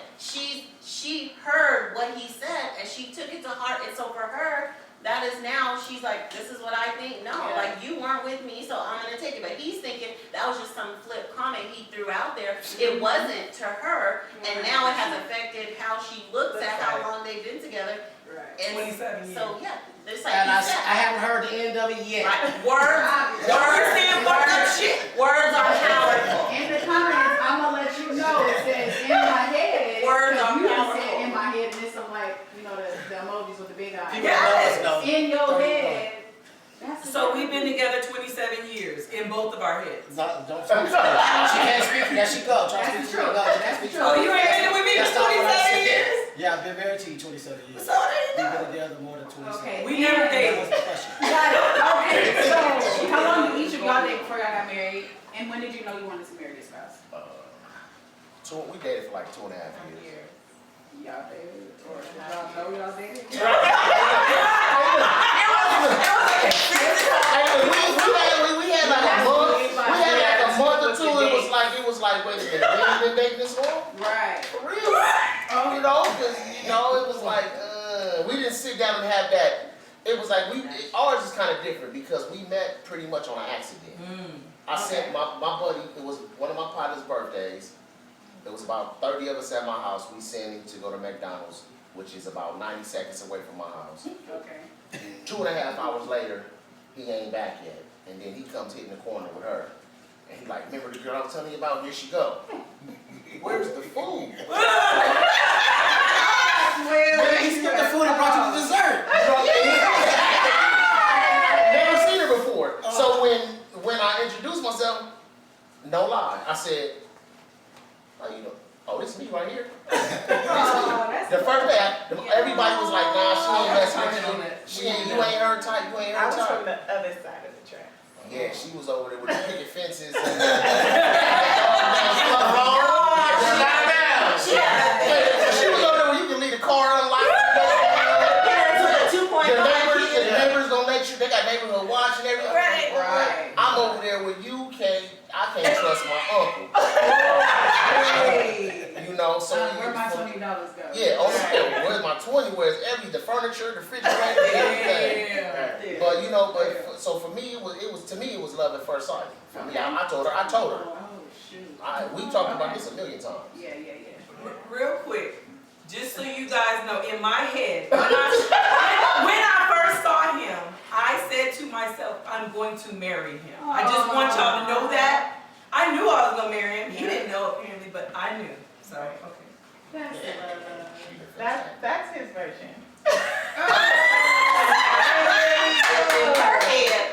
She heard what he said, and she took it to heart, and so for her, that is now, she's like, this is what I think, no, Yeah. like, you weren't with me, so I'm gonna take it, but he's thinking that was just some flip comment he threw out there, it wasn't to her, and now it has affected how she looks at how long they've been together, Right. and 27 years. so, yeah, it's like And he I said. haven't heard the end of it yet. Right, words, saying fucked up shit. words are powerful. In the comments, I'm gonna let you know it says in my head. Words because are you done powerful. said in my head, and it's some like, you know, the emojis with the big eyes. People know us though. In your 31. head. That's So we've been together 27 years in both of our heads. No, don't speak for her. She can't speak. There she go. Try to That's speak for true. her. No, she can't That's speak true. for her. Oh, you ain't been with me for That's not what I 27 said. years? Yeah, I've been married to you 27 years. So there you We've go. been together more than 27. Okay. We never That dated. was the question. Got it. Okay, so how long did each of y'all date before y'all got married? And when did you know you wanted to marry your spouse? We dated for like 2.5 years. Y'all dated, or y'all know y'all dated? We had like a month. We had like a month or two. It was like, wait a minute, we ain't been dating this long? Right. For real? You know, because it was like we didn't sit down and have that. It was like ours is kind of different because we met pretty much on an accident. I sent my buddy. It was one of my partner's birthdays. There was about 30 of us at my house. We sent him to go to McDonald's, which is about 90 seconds away from my house. Okay. 2.5 hours later, he ain't back yet. And then he comes hitting the corner with her. And he like, remember the girl I was telling you about? Here she go. Where's the food? Man, he skipped the food and brought you the dessert. Never seen her before. So when I introduced myself, no lie, I said, "How you doing? Oh, this is me right here." The first day, everybody was like, "Nah, she ain't messing with you. She ain't. You ain't her type. You ain't I her was from type." the other side of the track. Yeah, she was over there with the picket fences and she was over there where you can leave the car unlocked. Your neighbors gonna let you. They got neighborhood watch and everything. Right. I'm over there with you. I can't trust my uncle. You know, so Where my $20 go? yeah. Where's my 20? Where's the furniture, the refrigerator, everything. But so for me, it was love at first sight. For me, I told her. Oh, shoot. We talked about this a million times. Yeah. Real quick, just so you guys know, in my head, when I first saw him, I said to myself, I'm going to marry him. I just want y'all to know that. I knew I was going to marry him. He didn't know apparently, but I knew. So, okay. That's his version. Her head.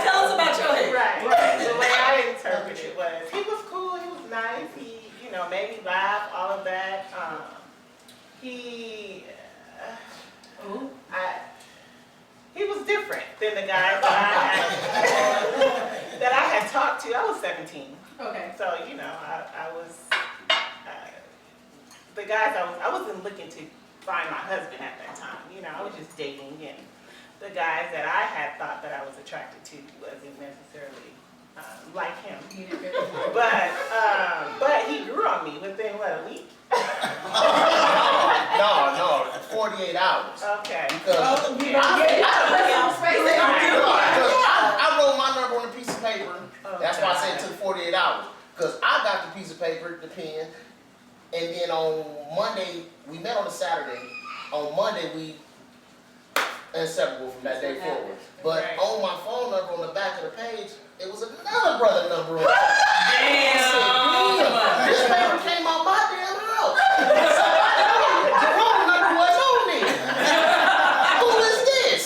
Tell us about your head. Right. The way I interpreted it was he was cool, he was nice, he, made me laugh, all of that. He was different than the guys that I had talked to. I was 17. Okay. So, I was, the guys I wasn't looking to find my husband at that time. I was just dating, and the guys that I had thought that I was attracted to wasn't necessarily like him. He didn't fit the But he grew on me within, a week? No, 48 hours. Okay. Because I wrote my number on a piece of paper. That's why I said it took 48 hours. Because I got the piece of paper, the pen, and then on Monday, we met on a Saturday. On Monday, we inseparable from that day forward. But on my phone number on the back of the page, it was another brother number on it. Damn! This paper came out my damn house. The wrong number was on it. Who is this?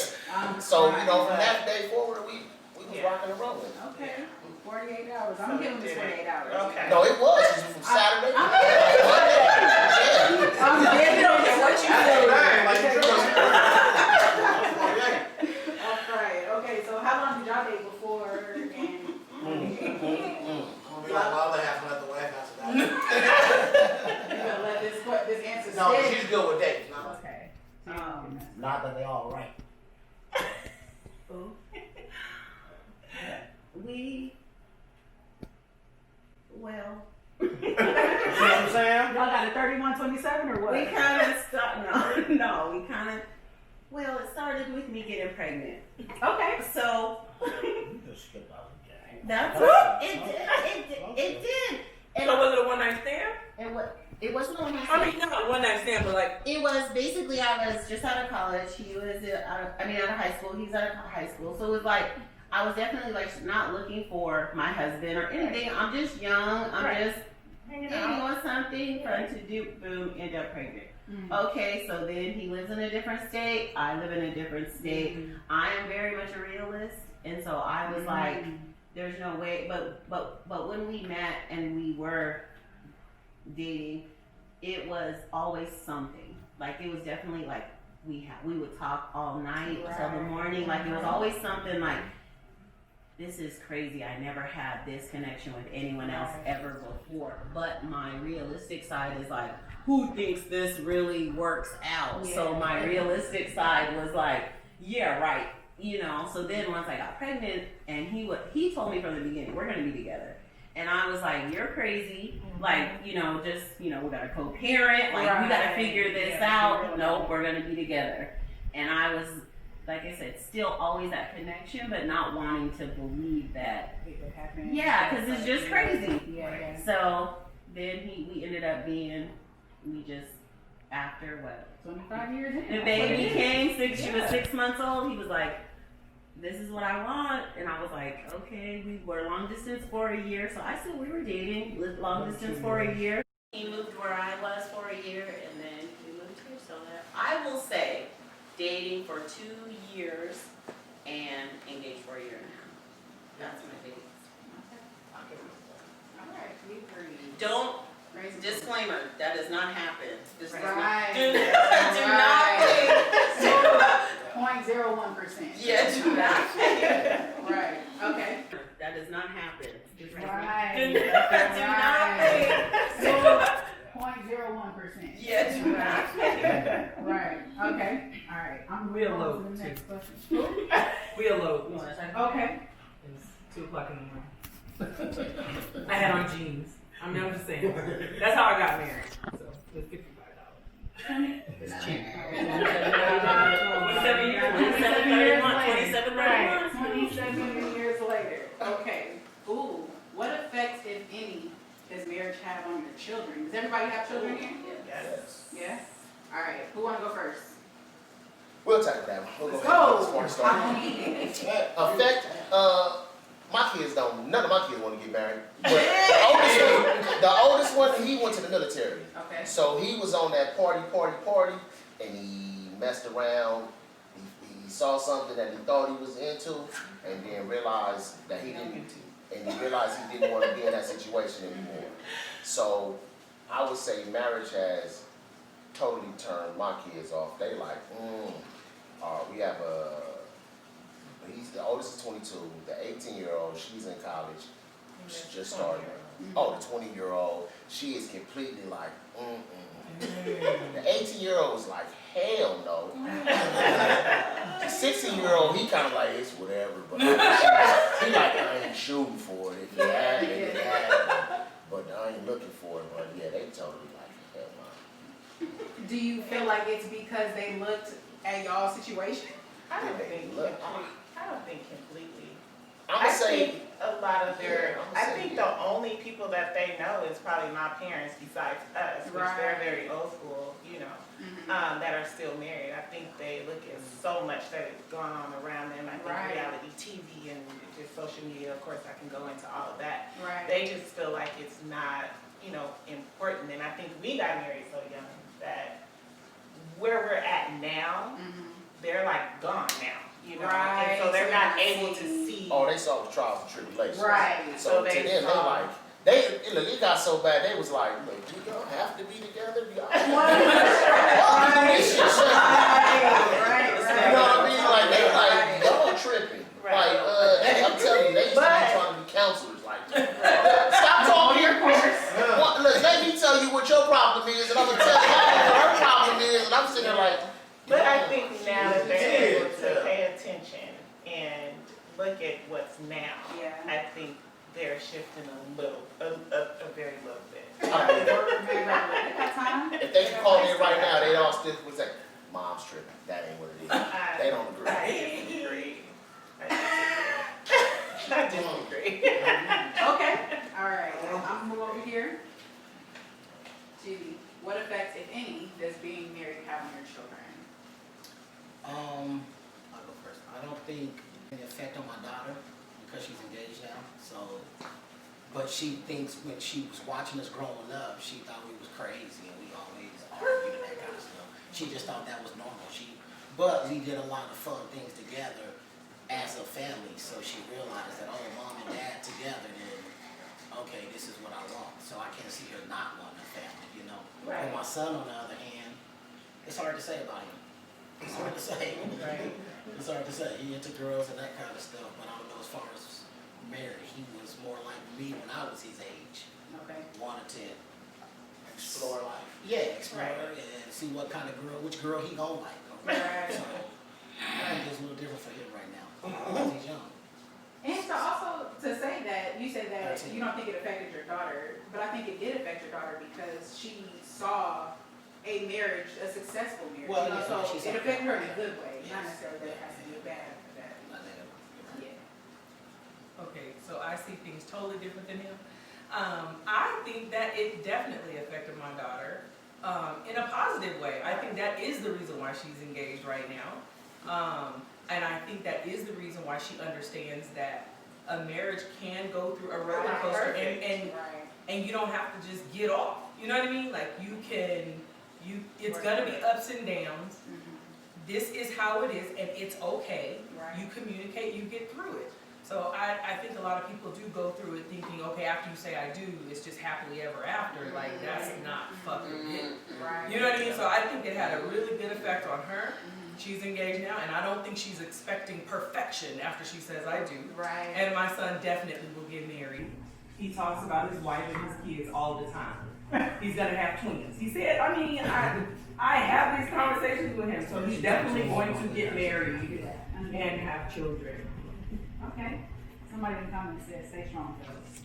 So, from that day forward, we was rocking and rolling. Okay. 48 hours. I'm giving this 48 hours. Okay. No, it was. It was from Saturday. I'm Monday. giving it what you say. Alright, okay, so how long did y'all date before and I'm gonna be like my other half when I have to wife after that. No, Sid. she's good with dates. Okay. Not that they all right. Well, You know what I'm saying? Y'all got a 31-27 or what? we kind of started, no, we kind of, well, it started with me getting pregnant. Okay. So, You just skip out the game. that's what, it did. And So was it a one night stand? it wasn't on my I mean, not a one night stand, but like, It was basically, I was just out of college. He was out of high school. He's out of high school. So it was like, I was definitely like not looking for my husband or anything. I'm just young. I'm just Hanging dating out. on something, fun to do, boom, end up pregnant. Okay, so then he lives in a different state. I live in a different state. I am very much a realist. And so I was like, there's no way. But when we met and we were dating, it was always something. Like it was definitely like we would talk all night till the morning. Like it was always something like, this is crazy. I never had this connection with anyone else ever before. But my realistic side is like, who thinks this really works out? So my realistic side was like, yeah, right. You know, so then once I got pregnant and he told me from the beginning, we're gonna be together. And I was like, you're crazy. Like, you know, just, you know, we gotta co-parent. Like, we gotta figure this out. Nope, we're gonna be together. And I was, like I said, still always that connection, but not wanting to believe that. Yeah, because it's just crazy. Yeah. So then we ended up being, after what? 25 years in. The baby came, she was 6 months old. He was like, this is what I want. And I was like, okay, we were long distance for a year. So I said we were dating, lived long distance for a year. He moved where I was for a year, and then we moved here. So that I will say, dating for 2 years and engaged for a year and a half. That's my dating. All right, we agree. Don't, Crazy. disclaimer, that does not happen. This does Right. not, do not think. 0.01%. Yeah, do not think. Right. Okay. That does not happen. Right. Do not think. 0.01%. Yeah, do not think. Right. Okay. All right. I'm We moving on elope, to the next too. question. we eloped. You wanna talk? Okay. It's 2 o'clock in the morning. I had on jeans. I mean, I'm just saying. That's how I got married. So it's $55. It's cheap. 27 years. 27 Right. 27 years later. Okay. Ooh. What effects, if any, does marriage have on your children? Does everybody have children here? Yes. Yeah? All right. Who want to go first? We'll tackle that one. We'll Let's go. go. Let's start. Effect, my kids don't, none of my kids want to get married. But the oldest one, he went to the military. Okay. So he was on that party, and he messed around. He saw something that he thought he was into, and then realized that he didn't. And he realized he didn't want to be in that situation anymore. So I would say marriage has totally turned my kids off. They like, we have he's the oldest is 22. The 18-year-old, she's in college. She just started. Oh, the 20-year-old, she is completely like, The 18-year-old was like, hell no. The 16-year-old, he kind of like, it's whatever, but he like, I ain't shooting for it. If you have it, you have it. But I ain't looking for it. But yeah, they totally like, hell no. Do you feel like it's because they looked at y'all's situation? I don't think Look, completely. I'm I gonna say, think a lot of their, Yeah, I'ma I say think yeah. the only people that they know is probably my parents besides us, which they're Right. very old school, that are still married. I think they look at so much that is going on around them. I think Right. reality TV and just social media, of course I can go into all of that. Right. They just feel like it's not, important. And I think we got married so young that where we're at now, they're like gone now. Right. And so they're So not they're able not to seeing- see. oh, they saw the trials and tribulations. Right. So So to they them, saw- look, it got so bad, they was like, look, you don't have to be together. You Right. this shit shut Right. You know what I mean? Like, they like, y'all tripping. Right. Like, I'm telling you, they used to be But- trying to be counselors. Like, stop talking. Look, let me tell you what your problem is, and I'm going to tell you how it works. think now that they're able to pay attention and look at what's now, Yeah. I think they're shifting a very little bit. At that time? If they can call in right now, they all still would say, "Mom's tripping." That ain't what it is. They don't agree. I disagree. I disagree. Okay, all right, I'm gonna move over here. Judy, what effect, if any, does being married have on your children? I'll go first. I don't think any effect on my daughter because she's engaged now. So, but she thinks when she was watching us growing up, she thought we was crazy and we always argued and that kind of stuff. She just thought that was normal. But we did a lot of fun things together as a family. So she realized that, oh, mom and dad together, then okay, this is what I want. So I can't see her not wanting a family, you know. Right. But my son, on the other hand, it's hard to say about him. It's hard to say. Right. It's hard to say. He into girls and that kind of stuff, but I don't know as far as married. He was more like me when I was his age. Okay. Wanted to Explore life. yeah, explore Right. and see what kind of girl, which girl he gonna like. Right. So I think it's a little different for him right now because he's young. And to also to say that, you said that you don't think it affected your daughter, but I think it did affect your daughter because she saw a marriage, a successful marriage. Well, you know, yeah, so she's it like affected her in a that. good way, not Yes. necessarily that it has to be bad for that. Not negative. Yeah. Okay, so I see things totally different than him. I think that it definitely affected my daughter in a positive way. I think that is the reason why she's engaged right now. And I think that is the reason why she understands that a marriage can go through a roller coaster and you don't have to just get off. You know what I mean? Like it's gonna be ups and downs. This is how it is and it's okay. Right. You communicate, you get through it. So I think a lot of people do go through it thinking, okay, after you say I do, it's just happily ever after. Like, that's not fucking it. Right. You know what I mean? So I think it had a really good effect on her. She's engaged now, and I don't think she's expecting perfection after she says I do. Right. And my son definitely will get married. He talks about his wife and his kids all the time. He's gonna have twins. He said, I mean, I have these conversations with him, so he's definitely going to get married and have children. Okay. Somebody in the comments said, stay strong, fellas.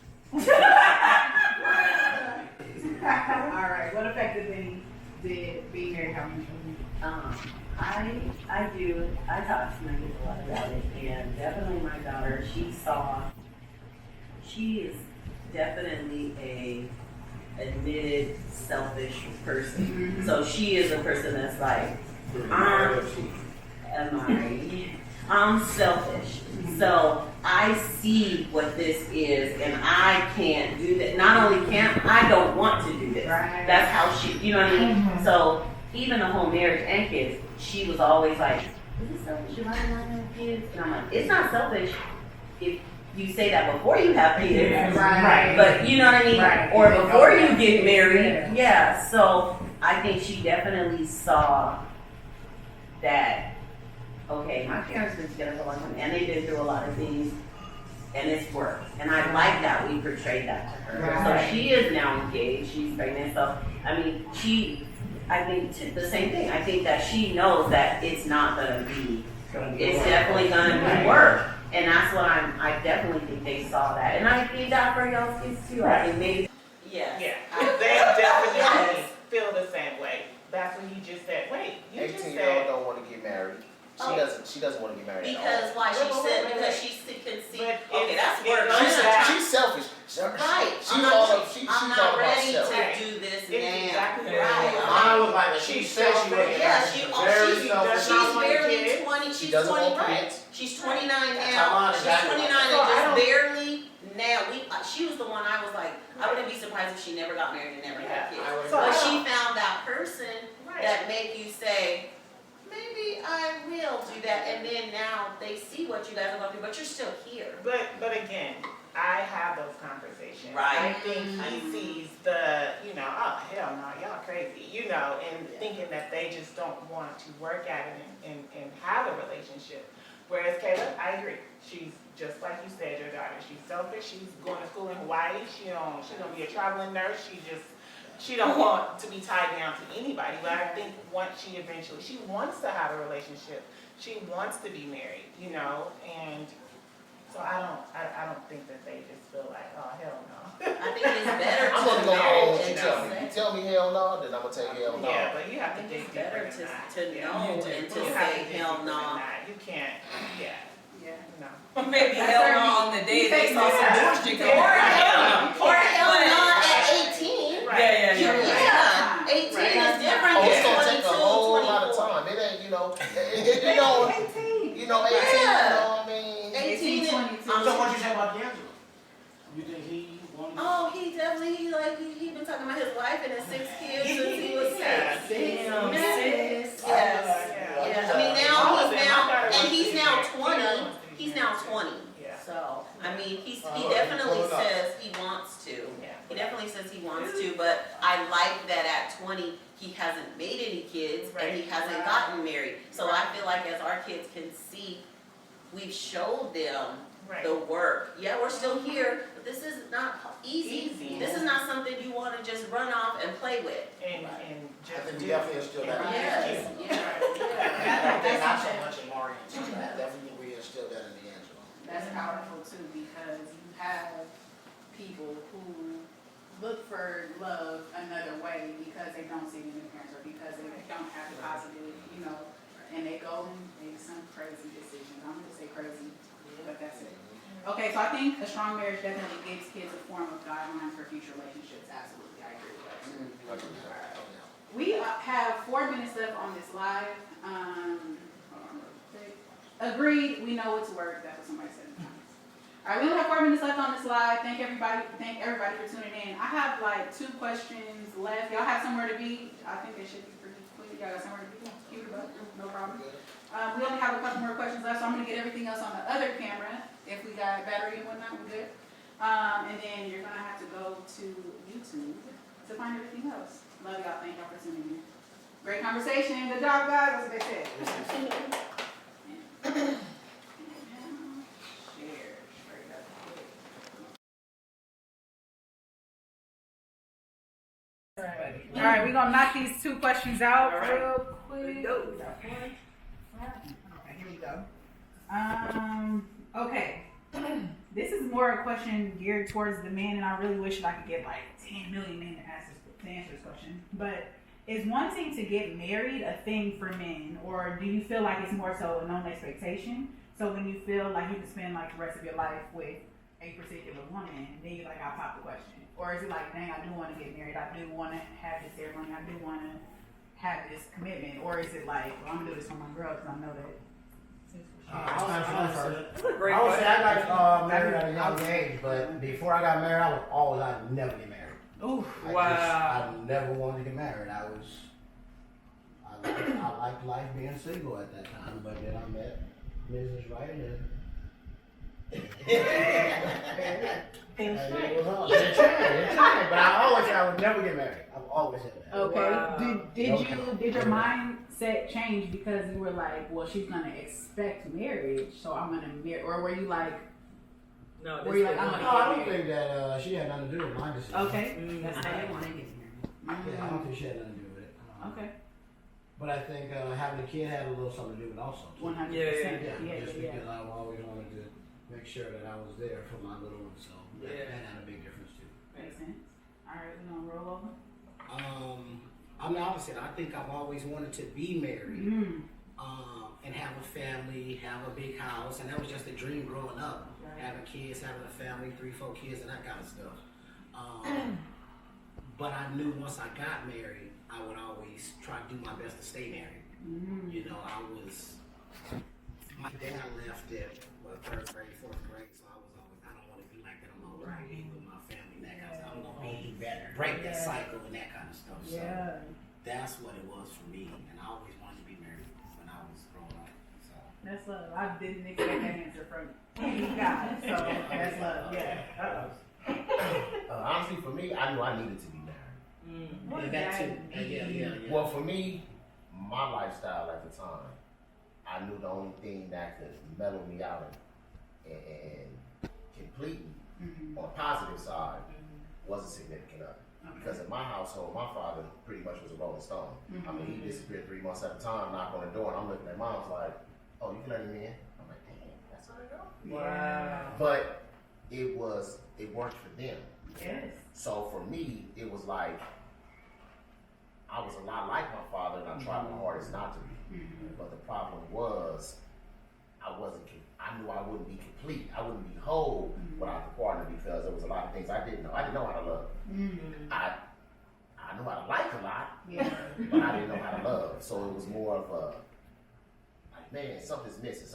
All right. What effect did being married have on your children? I talk to my kids a lot about it, and definitely my daughter, she is definitely a admitted selfish person. So she is a person that's like, I'm selfish. So I see what this is and I can't do that. Not only can't, I don't want to do this. Right. That's how she, you know what I mean? So even the whole marriage and kids, she was always like, is it selfish if I don't want to have kids? And I'm like, it's not selfish if you say that before you have kids. Right. But you know what I mean? Right. Or before you get married. Yeah. So I think she definitely saw that, okay, my parents been together for a long time and they've been through a lot of things and it's work. And I like that we portrayed that to her. Right. So she is now engaged, she's pregnant. So, I mean, I think the same thing. I think that she knows that it's not gonna be, it's definitely gonna be work. And that's what I definitely think they saw that. And I think that for y'all's kids too. I think maybe, yes. Yeah, they definitely feel the same way. That's when you just said, wait, you just 18-year-old said. don't want to get married. She doesn't want to get married at all. Because why she said, because she can see, But okay, that's it work. goes back. She's selfish. Right. She's all I'm not about ready self. to do this It's now. exactly Right. Mine was like, she said she was Yeah, very she's selfish. barely 20, She she's doesn't 20, want right? kids. She's 29 That's now, how mine she's exactly 29 was. and So I just don't- barely now, she was the one I was like, I wouldn't be surprised if she never got married and never had kids. So But I she don't- found that person Right. that make you say, maybe I will do that, and then now they see what you guys are going through, but you're still here. But again, I have those conversations. Right. I think he sees the, oh, hell no, y'all crazy, and thinking that they just don't want to work at it and have a relationship. Whereas Kayla, I agree. She's just like you said, your daughter. She's selfish. She's going to school in Hawaii. She's gonna be a traveling nurse. She just she don't want to be tied down to anybody, but I think once she wants to have a relationship, she wants to be married, you know, and so I don't think that they just feel like, oh, hell no. I think it's better I'm gonna to go know on what you and tell me. to You tell me hell no, then I'm gonna tell you hell no. Yeah, but you have I to think dig it's deeper better than that. to know and to You have say dig hell deeper than no. that. You can't, yeah, no. Maybe hell no on the day they saw some bullshit going Or on. hell no at 18. Right. Yeah. 18 Right. is different Oh, than it's gonna take 22, a whole lot of 24. time. It ain't, you know, 18, you know, 18, you know what I mean? 18 is, 22. So what you say about D'Angelo? You think he wanted? oh, he definitely, he been talking about his wife and his 6 kids since he was 6. Yeah. Damn, Yes. Yeah. Yeah. I mean, and he's now 20. He's now 20. Yeah. So, I mean, he Oh, definitely he's growing up. says he wants to. Yeah. He definitely says he wants to, but I like that at 20, he hasn't made any kids and he hasn't gotten married. So I feel like as our kids can see, we've showed them Right. the work. Yeah, we're still here, but this is not easy. Easy. This is not something you want to just run off and play with. And I just think do. we definitely instill that. in Yes, D'Angelo. yeah. I think not so much in Maureen. Definitely we instill that in D'Angelo. That's powerful too, because you have people who look for love another way because they don't see it in their parents or because they don't have positive, you know, and they go and make some crazy decisions. I'm gonna say crazy, but that's it. Okay, so I think a strong marriage definitely gives kids a form of guideline for future relationships. Absolutely, I agree with that. We have 4 minutes left on this live. Hold on real quick. Agreed, we know it's work. That's what somebody said in the comments. All right, we only have 4 minutes left on this live. Thank everybody for tuning in. I have like 2 questions left. Y'all have somewhere to be? I think they should be pretty quick. Y'all got somewhere to be? Keep it up, no problem. We only have a couple more questions left, so I'm gonna get everything else on the other camera. If we got battery and whatnot, we're good. And then you're gonna have to go to YouTube to find everything else. Love y'all, thank y'all for tuning in. Great conversation, good job guys, that's what they said. Share straight up. All right, we're gonna knock these 2 questions out real quick. Okay, here we go. Okay. This is more a question geared towards the men, and I really wish that I could get like 10 million men to answer this question. But is wanting to get married a thing for men, or do you feel like it's more so a known expectation? So when you feel like you can spend like the rest of your life with a particular woman, then you're like, I'll pop the question. Or is it like, dang, I do want to get married, I do want to have this ceremony, I do want to have this commitment? Or is it like, well, I'm gonna do this for my girl because I know that. That's a great I would say question. I got married at a young age, but before I got married, I'd never get married. Ooh, I never wanted to get married. I liked life being single at that time, but then I met Mrs. Wright and it was all it tried, but I always said I would never get married. I've always said that. Okay. Wow. Did your mindset change because you were like, well, she's gonna expect marriage, so I'm gonna marry, or were you like, No, were you like, I'm No, gonna I get don't married? think that she had nothing to do with my decision. Okay. Mm. That's I didn't fine. want to get married. Yeah, I don't think she had nothing to do with it. Okay. But I think having a kid had a little something to do with it also. 100%. Yeah. Just because I've always wanted to make sure that I was there for my little one, so that had a big difference too. Makes sense. All right, we're gonna roll over. I'm the opposite. I think I've always wanted to be married, and have a family, have a big house, and that was just a dream growing up. Right. Having kids, having a family, 3-4 kids, and that kind of stuff. But I knew once I got married, I would always try to do my best to stay married. You know, my dad left at 3rd grade, 4th grade, so I was always, I don't want to be like that. I'm always trying to be with my family and that kind of stuff. I'm going to break that cycle and that kind of stuff. So that's what it was for me, and I always wanted to be married when I was growing up. So That's love. I didn't expect that answer from you guys, so that's love. Yeah. Honestly, for me, I knew I needed to be married. What that too. that Yeah. Well, for me, my lifestyle at the time, I knew the only thing that could mellow me out and complete me on a positive side was a significant other. Because in my household, my father pretty much was a Rolling Stone. I mean, he disappeared 3 months at a time, knock on the door, and I'm looking at mom's like, oh, you can let him in? I'm like, damn, that's how they go. Wow. But it worked for them. Yes. So for me, it was like, I was a lot like my father, and I tried my hardest not to be. But the problem was, I knew I wouldn't be complete. I wouldn't be whole without the partner, because there was a lot of things I didn't know. I didn't know how to love. I knew how to like a lot, but I didn't know how to love. So it was more of a, like, man, something's missing,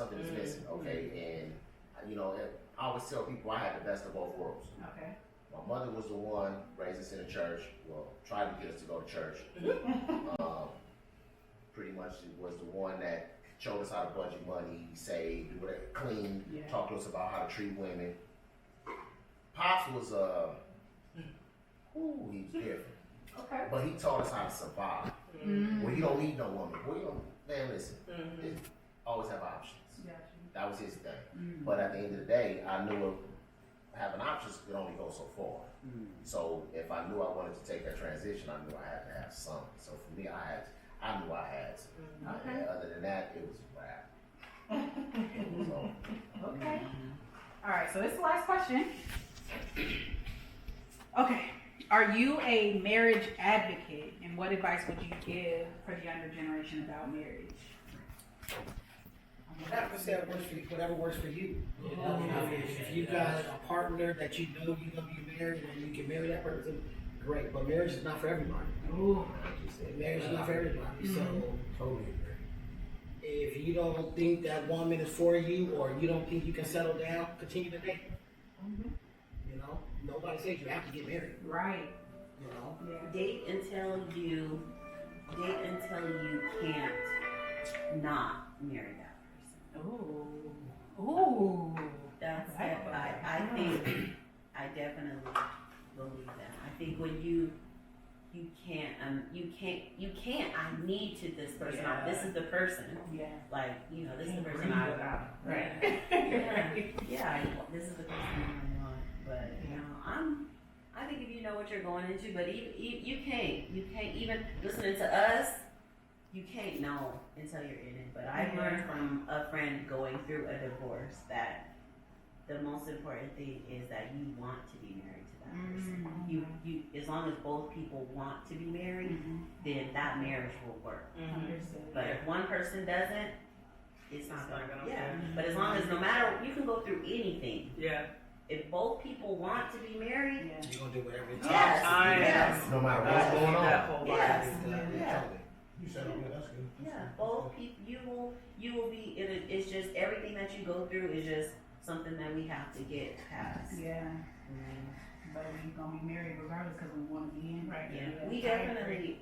okay? And, you know, I always tell people I had the best of both worlds. Okay. My mother was the one raised us in the church, well, tried to get us to go to church. Pretty much was the one that showed us how to budget money, save, do whatever, clean, talked to us about how to treat women. Pops was, he was different. Okay. But he taught us how to survive. Well, you don't need no woman. Well, you don't, man, listen, always have options. Gotcha. That was his thing. But at the end of the day, I knew having options could only go so far. So if I knew I wanted to take that transition, I knew I had to have something. So for me, I knew I had to. Okay. And other than that, it was a wrap. So, Okay. All right, so this is the last question. Okay. Are you a marriage advocate, and what advice would you give for the younger generation about marriage? Not to say it works for you, whatever works for you. You know, if you got a partner that you know you're gonna be married and you can marry that person, great. But marriage is not for everybody. Ooh. Marriage is not for everybody. So totally agree. If you don't think that woman is for you, or you don't think you can settle down, continue to date. You know, nobody says you have to get married. Right. You know. Yeah. Date until you can't not marry that person. Ooh. Ooh. That's it. I think I definitely believe that. I think when you can't, I need to this person. Yeah. This is the person. Yeah. Like, you know, this is the person I want. Right. Yeah, this is the person I want. But, you know, I think if you know what you're going into, but you can't even, listening to us, you can't know until you're in it. But I've learned from a friend going through a divorce that the most important thing is that you want to be married to that person. You as long as both people want to be married, then that marriage will work. But if one person doesn't, it's not gonna. But as long as, no matter, you can go through anything. Yeah. If both people want to be married, You're gonna do whatever it takes. yes. no matter what's going on. That whole Yes. Yeah. You said, okay, that's good. Yeah, both people, you will be, it's just, everything that you go through is just something that we have to get past. Yeah. But we're gonna be married regardless because we want to be in. Right. Yeah, we definitely,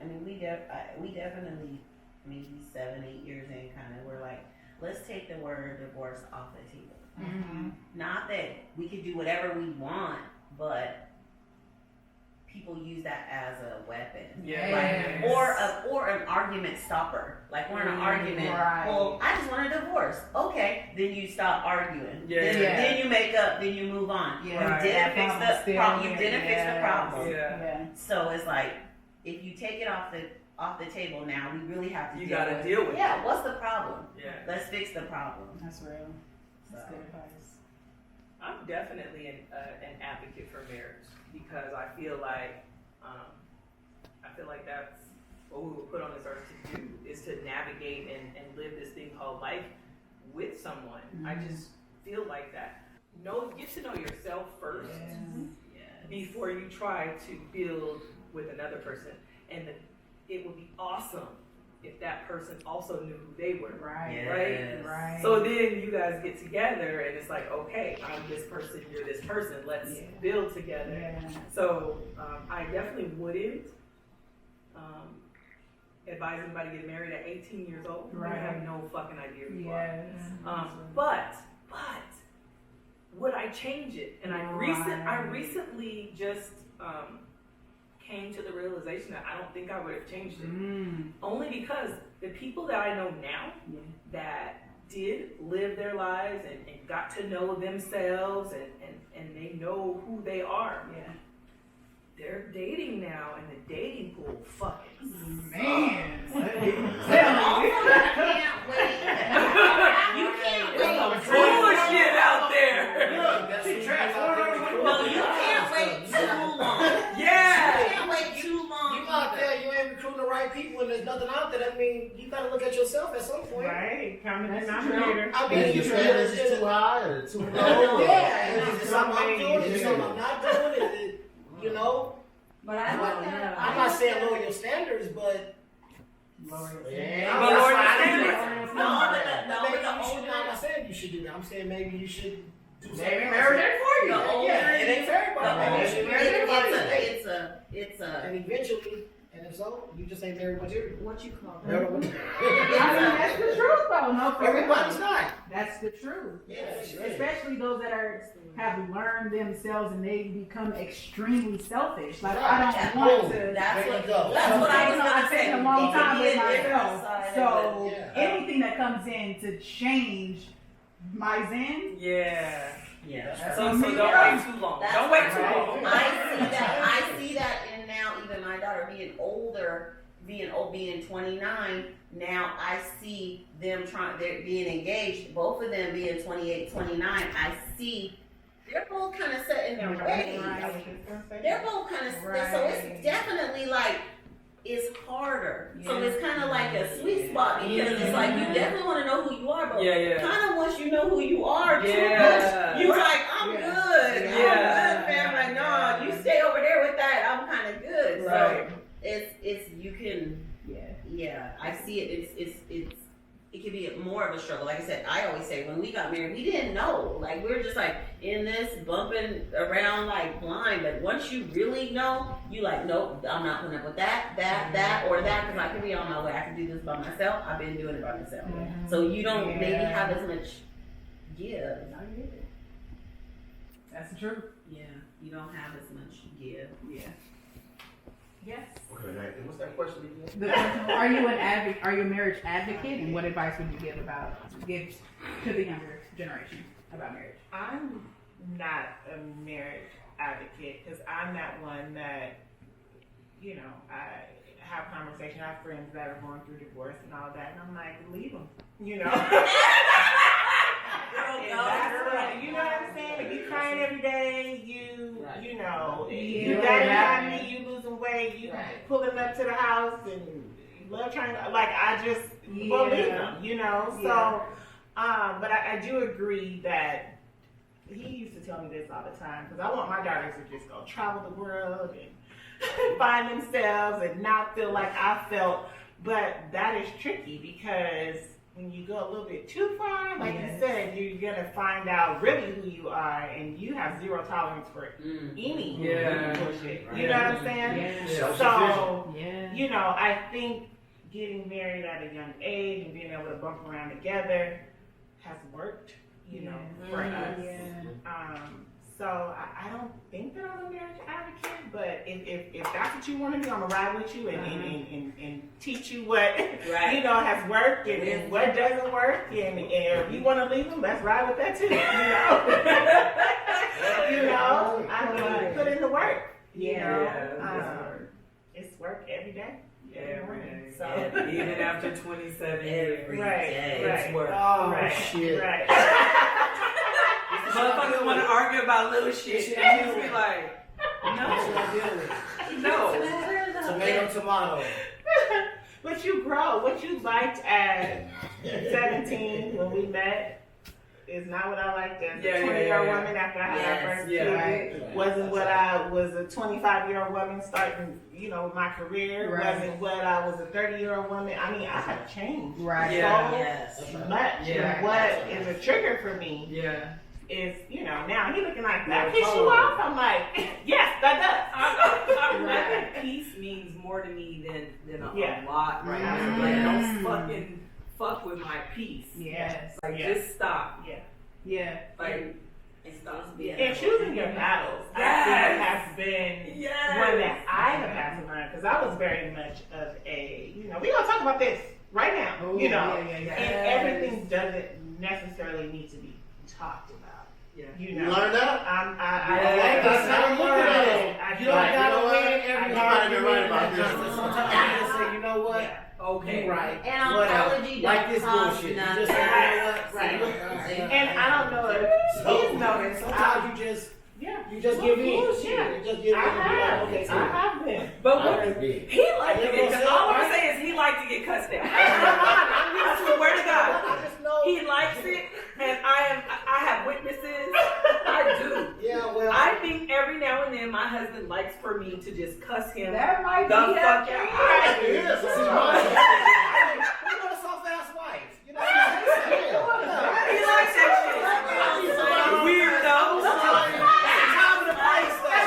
maybe 7-8 years in, kind of, we're like, let's take the word divorce off the table. Not that we could do whatever we want, but people use that as a weapon. Yes. Like, or an argument stopper. Like, we're in an argument. Right. Well, I just want a divorce. Okay, then you stop arguing. Yeah. Then you make up. Then you move on. Yeah. You didn't fix the problem. You Still didn't fix the problem. Yeah. So it's like, if you take it off the table now, we really have to. You gotta deal with it. Yeah. What's the problem? Yeah. Let's fix the problem. That's real. That's good advice. I'm definitely an advocate for marriage because I feel like that's what we were put on this earth to do, is to navigate and live this thing called life with someone. I just feel like that. Get to know yourself first before you try to build with another person. And it would be awesome if that person also knew who they were. Right. Right. So then you guys get together and it's like, okay, I'm this person, you're this person, let's build together. Yeah. So I definitely wouldn't advise anybody to get married at 18 years old. Right. You have no fucking idea who you Yes. are. But would I change it? And I recently just came to the realization that I don't think I would have changed it. Only because the people that I know now that did live their lives and got to know themselves and they know who they are. they're dating now, and the dating pool fucking Man. You can't wait. bullshit out there. No, you can't wait too long. Yeah. You can't wait too long. You out there, you ain't recruiting the right people, and there's nothing out there. That mean you gotta look at yourself at some point. Right, common denominator. I mean, Is your standards is too high or too low? Yeah, it's something I'm doing, it's something I'm not doing. You know, But I like that. I'm not saying lower your standards, but But lower your standards. No, I'm not saying you should do that. I'm saying maybe you should do something. Maybe marriage ain't for you. Yeah, it ain't for everybody. Maybe you should marry everybody. It's a. And eventually, and if so, you just ain't married material. What you call it? Married I mean, material. that's the truth, though. No, for Everybody's real. not. That's the truth. Yeah, sure. Especially those that have learned themselves and they become extremely selfish. Like, I don't want to. That's There what. you go. That's what I was I've gonna say. taken a long It could time be with a different myself. side of So Yeah. anything that comes in to change my zen, Yeah. Yeah. So don't wait too long. That's Don't wait too right. long. I see that in now even my daughter being older, being 29. Now I see them they're being engaged. Both of them being 28, 29. I see they're both kind of set in their ways. They're both kind of so it's definitely like it's harder. So it's kind of like a sweet spot because it's like you definitely want to know who you are, but kind of once you know who you are too much, you like I'm good. I'm good, fam. Like no, you stay over there with that. I'm kind of good. Right. So it's you can I see it. It can be more of a struggle. Like I said, I always say when we got married, we didn't know. Like we were just like in this bumping around like blind. But once you really know, you like, nope, I'm not putting up with that, or that, because I can be on my way. I can do this by myself. I've been doing it by myself. So you don't maybe have as much give. that's the truth. Yeah, you don't have as much give. Yeah. Yes. Okay, and what's that question again? The question, are you a marriage advocate, and what advice would you give to the younger generation about marriage? I'm not a marriage advocate because I'm that one that, you know, I have conversation. I have friends that are going through divorce and all that, and I'm like, leave them, you know. You know what I'm saying? If you crying every day, you know, you got me, you losing weight, you pulling up to the house and love trying to, like, I just believe them, you know. So, but I do agree that he used to tell me this all the time because I want my daughters to just go travel the world and find themselves and not feel like I felt. But that is tricky because when you go a little bit too far, like you said, you're gonna find out really who you are, and you have zero tolerance for any bullshit. You know what I'm saying? Yeah. So, you know, I think getting married at a young age and being able to bump around together has worked, you know, for us. So I don't think that I'm a marriage advocate, but if that's what you want to do, I'm gonna ride with you and teach you what you know has worked and what doesn't work, and if you want to leave them, let's ride with that too. You know, I mean, put in the work. You know, it's work every day. Every day. So even after 27 years. Every day. It's work. Oh, shit. Right. Motherfuckers want to argue about little shit. And just be like, no. Tomato, tomato. But you grow. What you liked at 17 when we met is not what I liked as a 20-year-old woman after I had our first kid. Wasn't what I was a 25-year-old woman starting, you know, my career. Wasn't what I was a 30-year-old woman. I mean, I have changed so much. And what is a trigger for me is, you know, now he looking like, that piss you off? I'm like, yes, that does. Peace means more to me than a lot right Mm-hmm. now. Like, don't fucking fuck with my peace. Like, just stop. Like, stop. And choosing your battles, I think, has been one that I have had to learn, because I was very much of a, you know, we're going to talk about this right now, you know, and everything doesn't necessarily need to be talked about. You know, You learned that? I You don't gotta win every You're right about this. Sometimes you just say, you know what? Okay. You're right. And Whatever. apology Like don't this cost bullshit. You nothing. just say, you know what? Right. And I don't know if he's noticed. Sometimes you just give in. Yeah. You just give in. I have been. But I what have been. he liked to get, all I'm gonna say is he liked to get cussed out. I swear to God. I just know. He likes it, and I have witnesses. I do. Yeah, well. I think every now and then my husband likes for me to just cuss him That might the be fuck it. out. You know, soft ass wife. You know what I'm saying? He likes that shit. Weird though. That's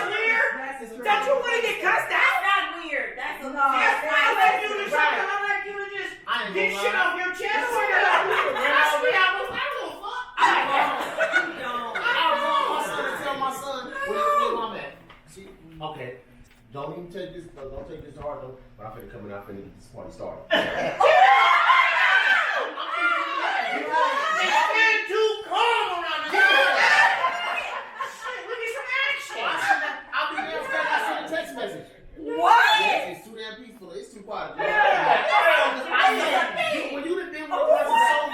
weird. Don't you want to get cussed out? That's not weird. That's a I like you to just get shit off your chest. Okay, don't even take this. Don't take this to heart though. But I'm finna come in. I'm finna get this party started. I'll be there after I send a text message. What? Yes, it's too damn peaceful. It's too quiet. When you done been with a person so long,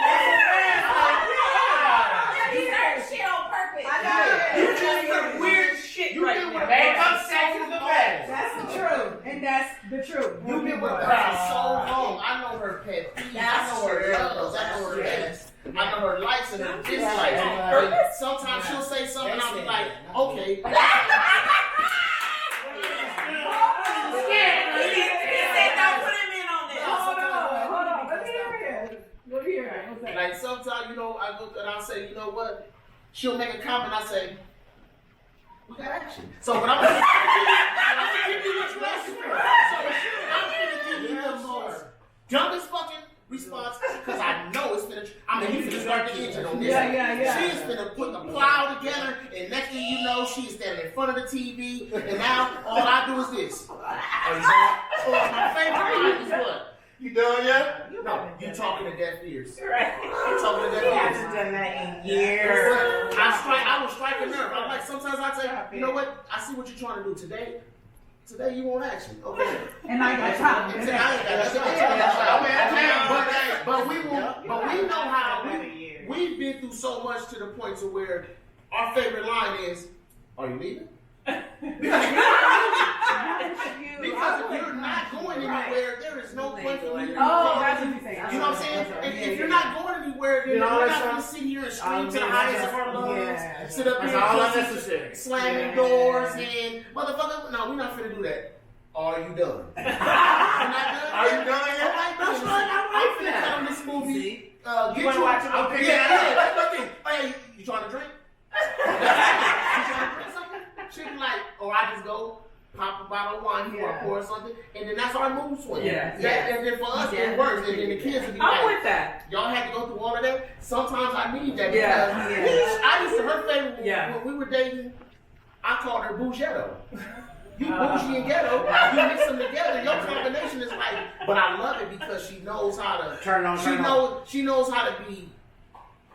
He heard shit on purpose. You just some weird shit right now. That's the truth, and that's the truth. you've been with a person so long. I know her pet peeves. I know her loves. I know her best. I know her likes and her dislikes. And sometimes she'll say something and I'll be like, okay. Like sometimes, you know, I go and I'll say, you know what? She'll make a comment. I say, we got action. So when I'm gonna give you what you asked for. So I'm gonna give you the most dumbest fucking response because I know it's gonna. I mean, you finna start the engine on this. Yeah. She's finna put the plow together, and next thing you know, she's standing in front of the TV, and now all I do is this. Are you done? Or my favorite line is what? You done yet? No, you talking to deaf ears. Right. You talking to deaf I ears. haven't done that in years. I will strike a nerve. I'm like, sometimes I say, you know what? I see what you're trying to do today. Today you want action, okay? And I got time. And today I ain't got nothing. But we know how we've been through so much to the point to where our favorite line is, "Are you leaving?" Because if you're not going anywhere, there is no point for you to That's what you say. You know what I'm saying? If you're not going anywhere, then we're not going to sit here and scream to the highest of our lungs, sit up here and slamming doors and motherfucker. No, we're not finna do that. Are you done? We're not done. Are you done yet? That's right. I'm finna cut on this movie. You want to watch it? Okay. That's my thing. Hey, you trying to drink? You trying to drink something? She'll be like, or I just go pop a bottle of wine for a pour something, and then that's our mood swing. Yeah. And then for us, it works. And then the kids will be I'm like, with that. y'all had to go through all of that. Sometimes I need that Yeah. because I used to her favorite Yeah. when we were dating. I called her Bougetto. You bougie and ghetto, you mix them together. Your combination is like, but I love it because she knows how to Turn on. She knows how to be,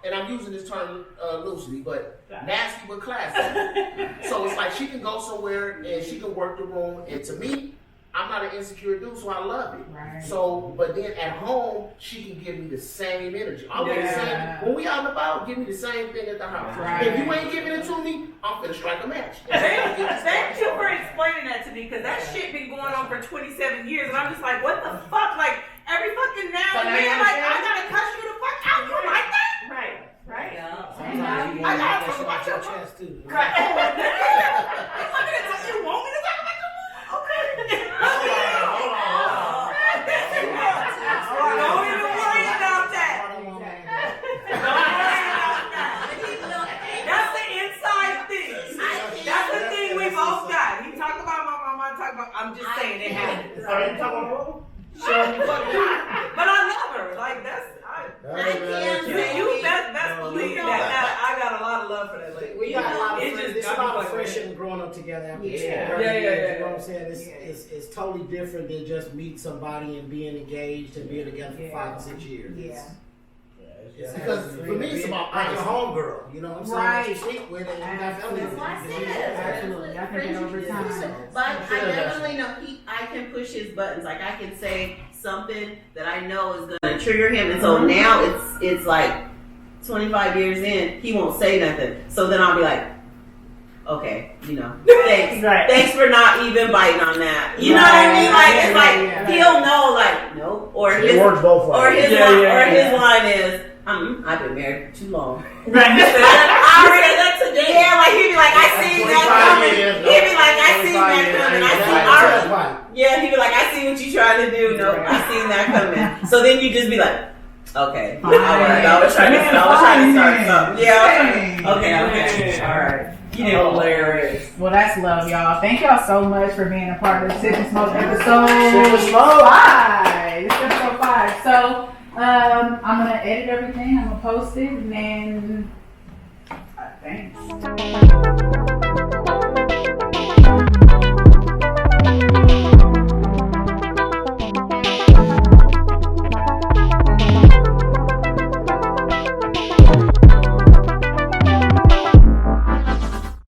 and I'm using this term loosely, but nasty but classy. So it's like she can go somewhere and she can work the room. And to me, I'm not an insecure dude, so I love it. Right. So, but then at home, she can give me the same energy. I want the same. When we out and about, give me the same thing at the house. Right. If you ain't giving it to me, I'm finna strike a match. Thank you for explaining that to me, because that shit been going on for 27 years, and I'm just like, what the fuck? Like, every fucking now and then, like, I gotta cuss you the fuck out. You like that? Right. Sometimes you I want got to some watch your watch your chest too. Right. You want me to talk about your mom? Okay. Don't even worry about that. Don't worry about that. That's the inside thing. That's the thing we both got. He talk about my mom, I talk about. I'm just saying it happened. Are you talking about? But I love her. Like that's. You best believe that I got a lot of love for that lady. We got a lot of It friends. just It's a got me lot of fucking friendship and growing up together after Yeah. 30 years. Yeah. You know what I'm saying? It's totally different than just meet somebody and being engaged and being together for 5 or 6 years. Yeah. Because for me, it's about like your homegirl. You know what I'm saying? Right. You stick with it. And you got feelings. That's why I said Absolutely. I think that over time. But I definitely know I can push his buttons. Like I can say something that I know is gonna trigger him, and so now it's like 25 years in, he won't say nothing. So then I'll be like, okay, thanks. Right. Thanks for not even biting on that. You know what I mean? Like it's like he'll know, like nope, or It works both ways. his line is, I've been married for too long. Right. I already said that today. Yeah, like he'd be like, I seen that coming. He'd be like, I seen that coming. Yeah, he'd be like, I see what you trying to do. No, I seen that coming. So then you just be like, okay, I was trying to start something. Yeah, okay, all right. Hilarious. Well, that's love, y'all. Thank y'all so much for being a part of the SipNSmoke episode SipNSmoke. 5. It's episode 5. So, I'm gonna edit everything. I'm gonna post it, and then thanks.